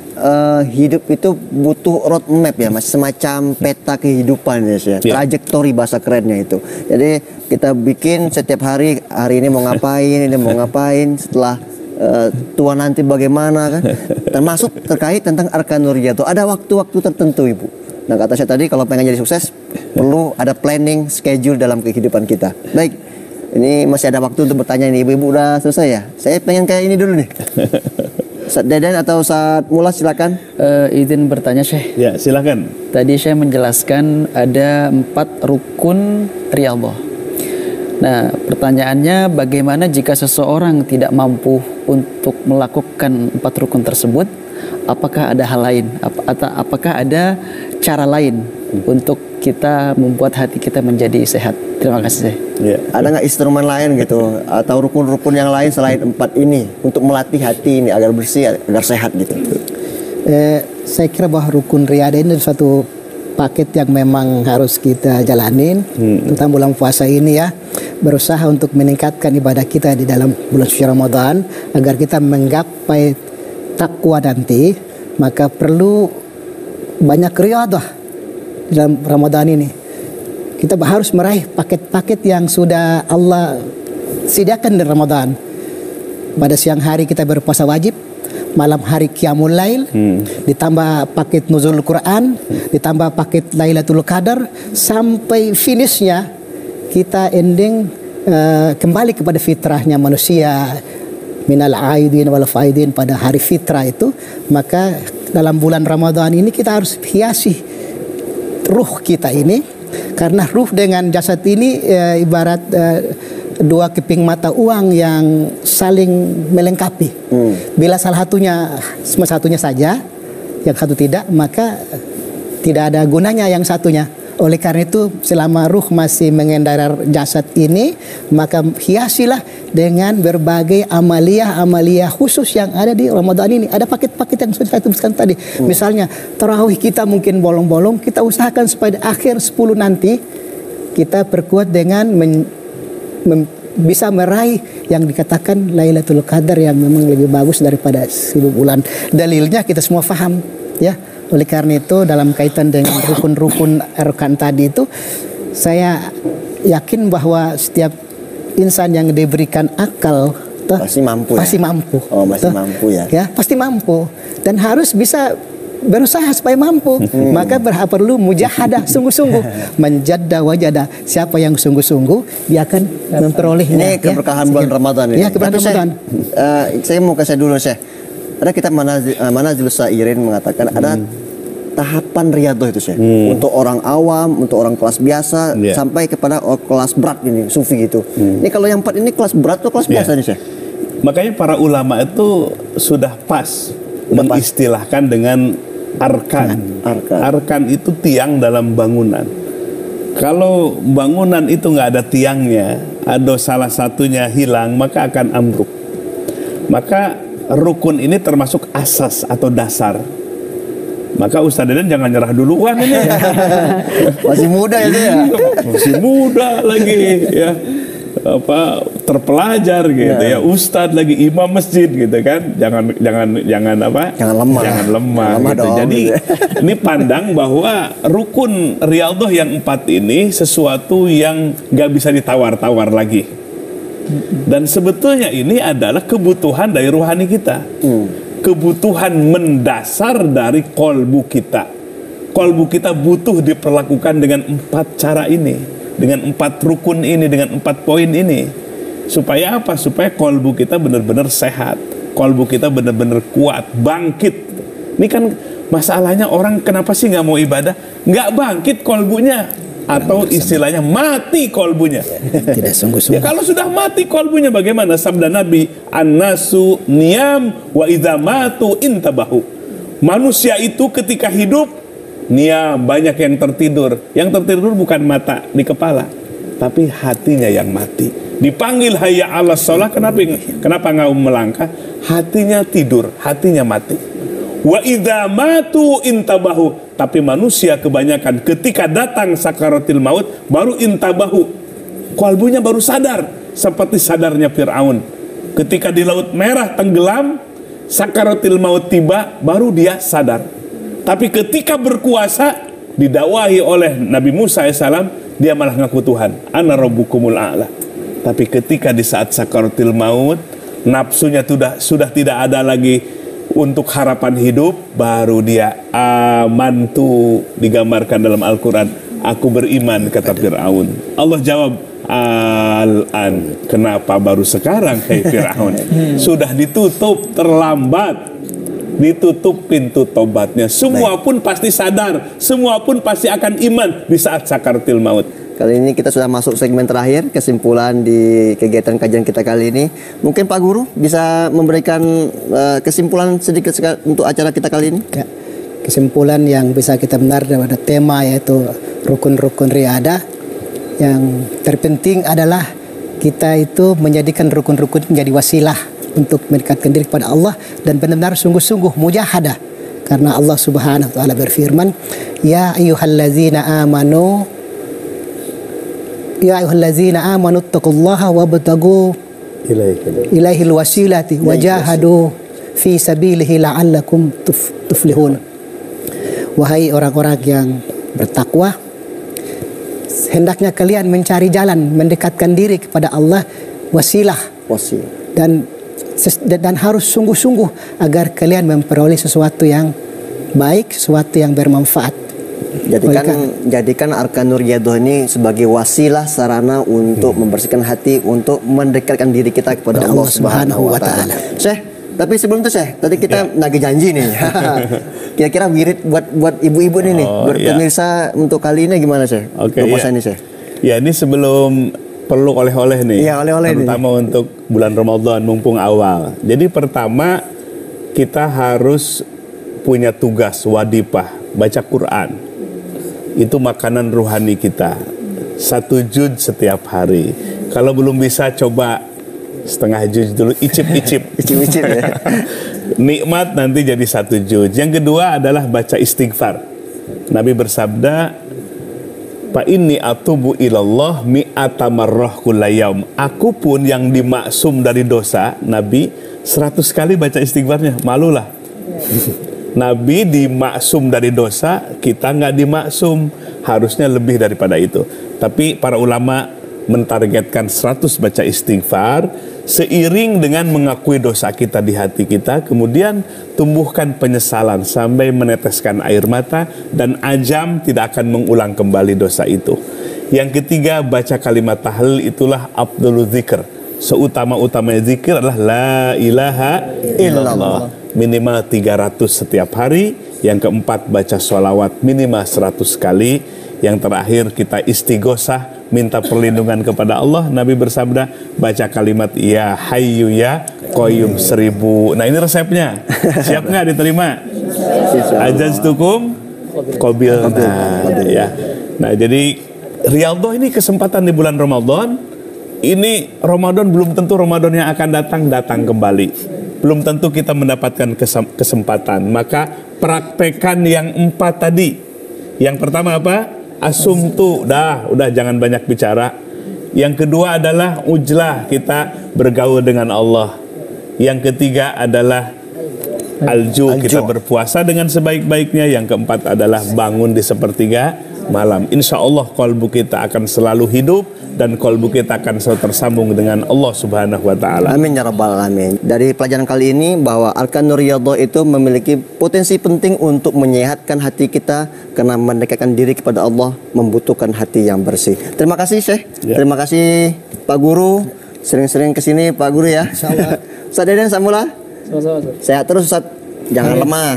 hidup itu butuh roadmap ya mas, semacam peta kehidupan ya, trajektori bahasa kerennya itu. Jadi kita bikin setiap hari ini mau ngapain, ini mau ngapain, setelah tua nanti bagaimana kan. Termasuk terkait tentang arkanur riyadhah. Ada waktu-waktu tertentu ibu. Nah kata saya tadi kalau pengen jadi sukses perlu ada planning, schedule dalam kehidupan kita. Baik. Ini masih ada waktu untuk bertanya ini. Ibu-ibu udah selesai ya? Saya pengen kayak ini dulu nih. Saat Deden atau saat Mula silakan. Izin bertanya Syekh. Ya silakan. Tadi Syekh menjelaskan ada 4 rukun riyadhah. Nah pertanyaannya bagaimana jika seseorang tidak mampu untuk melakukan 4 rukun tersebut? Apakah ada hal lain? Atau apakah ada cara lain untuk kita membuat hati kita menjadi sehat? Terima kasih. Ya. Ada nggak instrumen lain gitu atau rukun-rukun yang lain selain 4 ini untuk melatih hati ini agar bersih, agar sehat gitu? Saya kira bahwa rukun riyadhah ini suatu paket yang memang harus kita jalanin, terutama bulan puasa ini ya. Berusaha untuk meningkatkan ibadah kita di dalam bulan suci Ramadan agar kita menggapai takwa nanti, maka perlu banyak riyadhah dalam Ramadan ini. Kita harus meraih paket-paket yang sudah Allah sediakan di Ramadan. Pada siang hari kita berpuasa wajib, malam hari qiyamul lail, ditambah paket nuzul Quran, ditambah paket Lailatul Qadar, sampai finishnya kita ending kembali kepada fitrahnya manusia, minal aidin wal faidin, pada hari fitrah itu. Maka dalam bulan Ramadan ini kita harus hiasi ruh kita ini, karena ruh dengan jasad ini ibarat dua keping mata uang yang saling melengkapi. Bila salah satunya saja, yang satu tidak, maka tidak ada gunanya yang satunya. Oleh karena itu, selama ruh masih mengendarai jasad ini, maka hiasilah dengan berbagai amalia khusus yang ada di Ramadan ini. Ada paket-paket yang sudah saya tuliskan tadi. Misalnya, tarawih kita mungkin bolong-bolong, kita usahakan supaya akhir 10 nanti kita perkuat dengan bisa meraih yang dikatakan Lailatul Qadar yang memang lebih bagus daripada 1000 bulan. Dalilnya kita semua paham, ya. Oleh karena itu dalam kaitan dengan rukun-rukun arkan tadi itu, saya yakin bahwa setiap insan yang diberikan akal pasti mampu. Pasti mampu. Oh, masih mampu ya. Ya, pasti mampu dan harus bisa berusaha supaya mampu. Maka perlu mujahadah, sungguh-sungguh, menjadda wajada. Siapa yang sungguh-sungguh, dia akan memperolehnya. Ini keberkahan bulan Ramadan ini. Ya, keberkahan Ramadan. Saya mau kasih dulu Syekh. Ada kitab Manazilus Sairin mengatakan ada tahapan riyadhah itu Syekh. Untuk orang awam, untuk orang kelas biasa, sampai kepada kelas berat ini, sufi gitu. Ini kalau yang 4 ini kelas berat atau kelas biasa nih Syekh? Makanya para ulama itu sudah pas mengistilahkan dengan arkan. Arkan itu tiang dalam bangunan. Kalau bangunan itu nggak ada tiangnya, ada salah satunya hilang, maka akan ambruk. Maka rukun ini termasuk asas atau dasar. Maka Ustaz Deden jangan nyerah duluan ini. Masih muda ya dia. Masih muda lagi ya. Terpelajar gitu ya. Ustadz lagi imam masjid gitu kan. Jangan lemah. Jangan lemah gitu. Jadi ini pandang bahwa rukun riyadhah yang 4 ini sesuatu yang gak bisa ditawar-tawar lagi. Dan sebetulnya ini adalah kebutuhan dari rohani kita. Kebutuhan mendasar dari kolbu kita. Kolbu kita butuh diperlakukan dengan 4 cara ini, dengan 4 rukun ini, dengan 4 poin ini. Supaya apa? Supaya kolbu kita benar-benar sehat, kolbu kita benar-benar kuat, bangkit. Ini kan Masalahnya orang kenapa sih nggak mau ibadah? Nggak bangkit kolbunya, atau istilahnya mati kolbunya. Tidak sungguh-sungguh. Ya kalau sudah mati kolbunya bagaimana? Sabda Nabi, an-nasu niyam wa idza matu intabahu. Manusia itu ketika hidup niyam, banyak yang tertidur. Yang tertidur bukan mata di kepala, tapi hatinya yang mati. Dipanggil hayya 'alas shalah, kenapa nggak melangkah? Hatinya tidur, hatinya mati. Wa idza matu intabahu. Tapi manusia kebanyakan ketika datang sakaratil maut baru intabahu. Kalbunya baru sadar, seperti sadarnya Fir'aun. Ketika di Laut Merah tenggelam, sakaratil maut tiba, baru dia sadar. Tapi ketika berkuasa, didakwahi oleh Nabi Musa AS, dia malah ngaku Tuhan, ana rabbukumul a'la. Tapi ketika di saat sakaratil maut, nafsunya sudah tidak ada lagi untuk harapan hidup, baru dia amantu, digambarkan dalam Al-Quran, aku beriman, kata Fir'aun. Allah jawab, al-an, kenapa baru sekarang, hai Fir'aun? Sudah ditutup, terlambat, ditutup pintu tobatnya. Semua pun pasti sadar, semua pun pasti akan iman di saat sakaratil maut. Kali ini kita sudah masuk segmen terakhir, kesimpulan di kegiatan kajian kita kali ini. Mungkin Pak Guru bisa memberikan kesimpulan sedikit untuk acara kita kali ini. Ya, kesimpulan yang bisa kita benar pada tema yaitu rukun-rukun riyadah. Yang terpenting adalah kita itu menjadikan rukun-rukun menjadi wasilah untuk mendekatkan diri kepada Allah dan benar-benar sungguh-sungguh mujahadah. Karena Allah Subhanahu wa taala berfirman, "Ya ayyuhallazina amanu ya ayyuhallazina amanu taqullaha wabtagu ilaihil wasilati wajahadu fi sabilihi la'allakum tuflihun." Wahai orang-orang yang bertakwa, hendaknya kalian mencari jalan mendekatkan diri kepada Allah, wasilah. Dan harus sungguh-sungguh agar kalian memperoleh sesuatu yang baik, sesuatu yang bermanfaat. Jadikan arkanur riyadhah ini sebagai wasilah, sarana untuk membersihkan hati, untuk mendekatkan diri kita kepada Allah Subhanahu wa taala. Syekh, tapi sebelum itu Syekh, tadi kita nagih janji nih. Kira-kira wirid buat ibu-ibu ini nih, buat pemirsa untuk kali ini gimana Syekh? Oke, puasa ini Syekh. Ya, ini sebelum perlu oleh-oleh nih. Iya, oleh-oleh terutama nih. untuk bulan Ramadan mumpung awal. Jadi pertama kita harus punya tugas wadipah baca Quran. Itu makanan ruhani kita. 1 juz setiap hari. Kalau belum bisa coba setengah juz dulu, icip-icip. Icip-icip ya. Nikmat nanti jadi 1 juz. Yang kedua adalah baca istighfar. Nabi bersabda, "Fa inni atubu ilallah mi'ata marrah kulla yaum." Aku pun yang dimaksum dari dosa, Nabi 100 kali baca istighfarnya. Malulah. Nabi dimaksum dari dosa, kita nggak dimaksum, harusnya lebih daripada itu. Tapi para ulama mentargetkan 100 baca istighfar, seiring dengan mengakui dosa kita di hati kita, kemudian tumbuhkan penyesalan sampai meneteskan air mata, dan ajam tidak akan mengulang kembali dosa itu. Yang ketiga, baca kalimat tahlil, itulah afdhalul dzikr. Seutama-utamanya zikir adalah la ilaha illallah. Minimal 300 setiap hari. Yang keempat, baca sholawat minimal 100 kali. Yang terakhir, kita istighosah, minta perlindungan kepada Allah. Nabi bersabda, baca kalimat ya hayyu ya qayyum 1000. Nah, ini resepnya. Siap nggak diterima? Ajaztukum qabil. Ya. Nah, jadi riyadhah ini kesempatan di bulan Ramadan. Ini Ramadan belum tentu Ramadan yang akan datang kembali. Belum tentu kita mendapatkan kesempatan. Maka praktekan yang 4 tadi. Yang pertama apa? Asumtu. Udah jangan banyak bicara. Yang kedua adalah ujlah, kita bergaul dengan Allah. Yang ketiga adalah alju, kita berpuasa dengan sebaik-baiknya. Yang keempat adalah bangun di sepertiga malam. Insya Allah kalbu kita akan selalu hidup dan kalbu kita akan selalu tersambung dengan Allah Subhanahu wa taala. Amin ya rabbal alamin. Dari pelajaran kali ini bahwa arkanur riyadhah itu memiliki potensi penting untuk menyehatkan hati kita, karena mendekatkan diri kepada Allah membutuhkan hati yang bersih. Terima kasih Syekh. Terima kasih Pak Guru. Sering-sering kesini Pak Guru ya. Insyaallah. Ustaz Deden Samula. Sehat terus Ustaz. Jangan lemah.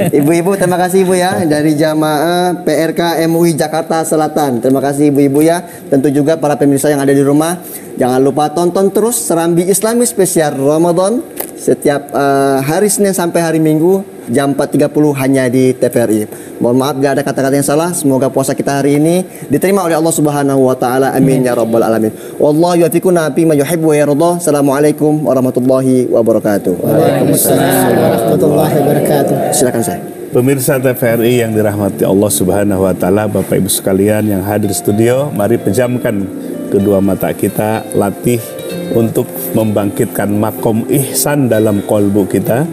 Ibu-ibu, terima kasih Ibu ya dari jamaah PRK MUI Jakarta Selatan. Terima kasih ibu-ibu ya. Tentu juga para pemirsa yang ada di rumah, jangan lupa tonton terus Serambi Islami spesial Ramadan setiap hari Senin sampai hari Minggu jam 4.30 hanya di TVRI. Mohon maaf bila ada kata-kata yang salah. Semoga puasa kita hari ini diterima oleh Allah Subhanahu wa taala. Amin ya rabbal alamin. Wallahu yuwaffiquna fi ma yuhibbu wa yarda. Assalamualaikum warahmatullahi wabarakatuh. Waalaikumsalam warahmatullahi wabarakatuh. Silakan saya. Pemirsa TVRI yang dirahmati Allah Subhanahu wa taala, Bapak Ibu sekalian yang hadir studio, mari pejamkan kedua mata kita, latih untuk membangkitkan makom ihsan dalam kolbu kita,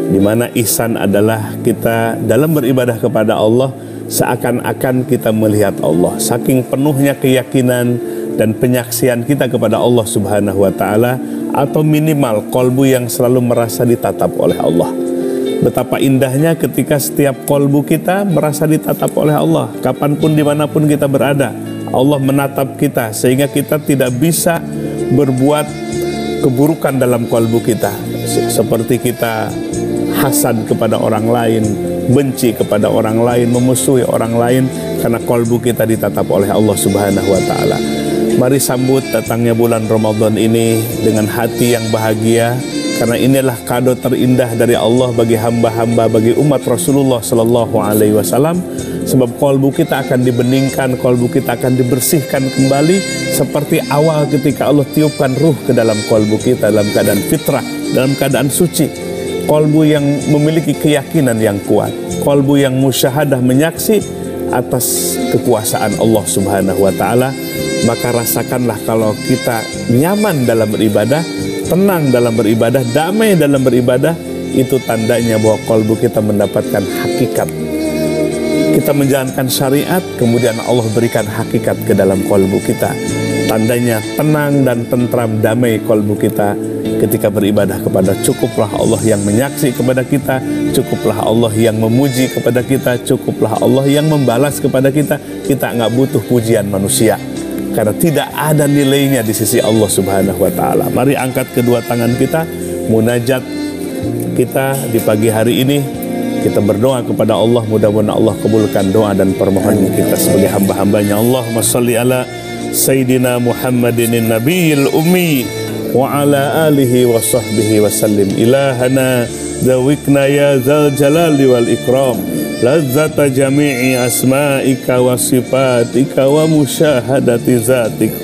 di mana ihsan adalah kita dalam beribadah kepada Allah seakan-akan kita melihat Allah, saking penuhnya keyakinan dan penyaksian kita kepada Allah Subhanahu wa taala, atau minimal kolbu yang selalu merasa ditatap oleh Allah. Betapa indahnya ketika setiap kolbu kita merasa ditatap oleh Allah, kapanpun dimanapun kita berada, Allah menatap kita sehingga kita tidak bisa berbuat keburukan dalam kolbu kita, seperti kita hasad kepada orang lain, benci kepada orang lain, memusuhi orang lain, karena kolbu kita ditatap oleh Allah Subhanahu wa taala. Mari sambut datangnya bulan Ramadan ini dengan hati yang bahagia, karena inilah kado terindah dari Allah bagi hamba-hamba, bagi umat Rasulullah sallallahu alaihi wasallam. Sebab kolbu kita akan dibeningkan, kolbu kita akan dibersihkan kembali seperti awal ketika Allah tiupkan ruh ke dalam kolbu kita dalam keadaan fitrah, dalam keadaan suci. Kolbu yang memiliki keyakinan yang kuat, kolbu yang musyahadah menyaksi atas kekuasaan Allah Subhanahu wa taala. Maka rasakanlah kalau kita nyaman dalam beribadah, tenang dalam beribadah, damai dalam beribadah, itu tandanya bahwa kolbu kita mendapatkan hakikat. Kita menjalankan syariat, kemudian Allah berikan hakikat ke dalam kolbu kita. Tandanya tenang dan tentram, damai kolbu kita ketika beribadah kepada cukuplah Allah yang menyaksi kepada kita, cukuplah Allah yang memuji kepada kita, cukuplah Allah yang membalas kepada kita. Kita nggak butuh pujian manusia, karena tidak ada nilainya di sisi Allah Subhanahu wa taala. Mari angkat kedua tangan kita, munajat kita di pagi hari ini. Kita berdoa kepada Allah, mudah-mudahan Allah kabulkan doa dan permohonan kita sebagai hamba-hambanya. Allahumma salli ala Sayyidina Muhammadin nabiyil ummi wa ala alihi wa sahbihi wa sallim. Ilahana zawikna ya zal jalali wal ikram, lazzata jami'i asma'ika wa sifatika wa musyahadati zatik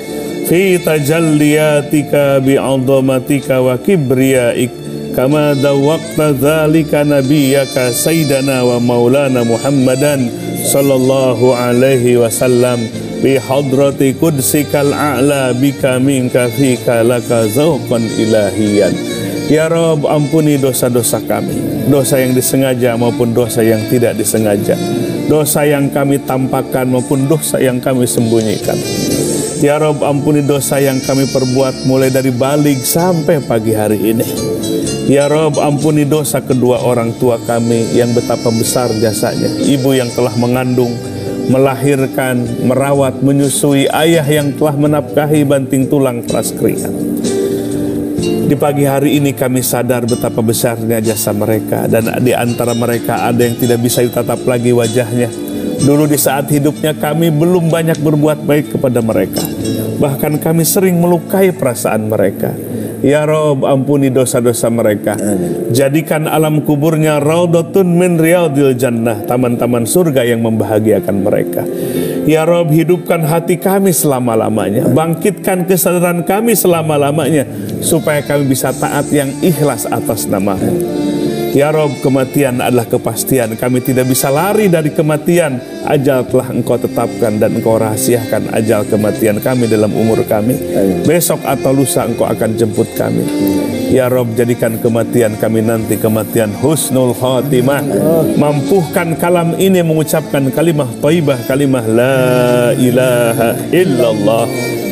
fi tajalliyatika bi'azamatika wa kibriyaik, kama dawaqta dzalika nabiyyaka sayyidana wa maulana Muhammadan sallallahu alaihi wasallam bi hadrati qudsikal a'la bika minka fika laka zawqan ilahiyan. Ya Rabb, ampuni dosa-dosa kami, dosa yang disengaja maupun dosa yang tidak disengaja, dosa yang kami tampakkan maupun dosa yang kami sembunyikan. Ya Rabb, ampuni dosa yang kami perbuat mulai dari balik sampai pagi hari ini. Ya Rabb, ampuni dosa kedua orang tua kami yang betapa besar jasanya. Ibu yang telah mengandung, melahirkan, merawat, menyusui, ayah yang telah menafkahi banting tulang peras keringat. Di pagi hari ini kami sadar betapa besarnya jasa mereka, dan di antara mereka ada yang tidak bisa ditatap lagi wajahnya. Dulu di saat hidupnya kami belum banyak berbuat baik kepada mereka, bahkan kami sering melukai perasaan mereka. Ya Rabb, ampuni dosa-dosa mereka. Jadikan alam kuburnya raudhatun min riyadil jannah, taman-taman surga yang membahagiakan mereka. Ya Rabb, hidupkan hati kami selama-lamanya, bangkitkan kesadaran kami selama-lamanya, supaya kami bisa taat yang ikhlas atas nama-Mu. Ya Rabb, kematian adalah kepastian. Kami tidak bisa lari dari kematian. Ajal telah Engkau tetapkan dan Engkau rahasiakan ajal kematian kami dalam umur kami. Besok atau lusa Engkau akan jemput kami. Ya Rabb, jadikan kematian kami nanti kematian husnul khatimah. Mampuhkan kalam ini mengucapkan kalimah thayyibah, kalimah la ilaha illallah.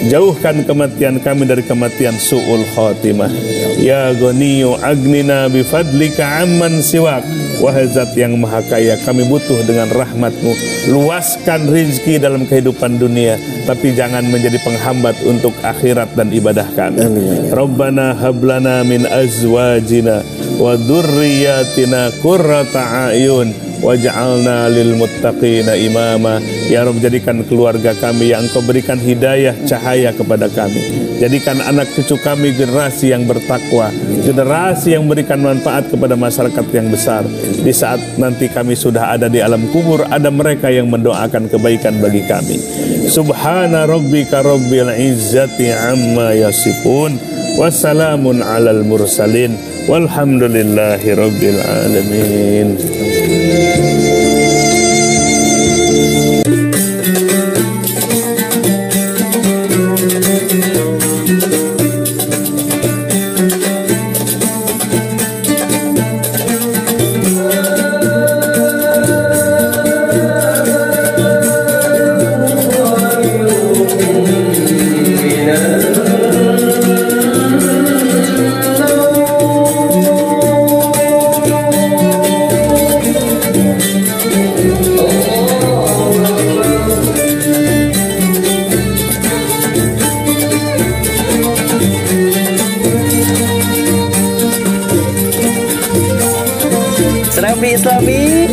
Jauhkan kematian kami dari kematian su'ul khatimah. Ya Ghaniyu agnina bifadlika amman siwak. Wahai Zat yang maha kaya, kami butuh dengan rahmat-Mu. Luaskan rizki dalam kehidupan dunia, tapi jangan menjadi penghambat untuk akhirat dan ibadah kami. Rabbana hablana min azwajina wa dzurriyyatina qurrata a'yun waj'alna lil muttaqina imama. Ya Rabb, jadikan keluarga kami yang Engkau berikan hidayah, cahaya kepada kami. Jadikan anak cucu kami generasi yang bertakwa, generasi yang memberikan manfaat kepada masyarakat yang besar. Di saat nanti kami sudah ada di alam kubur, ada mereka yang mendoakan kebaikan bagi kami. Subhana rabbika rabbil izzati amma yasifun, wassalamun alal mursalin, walhamdulillahi rabbil alamin. Serambi Islami.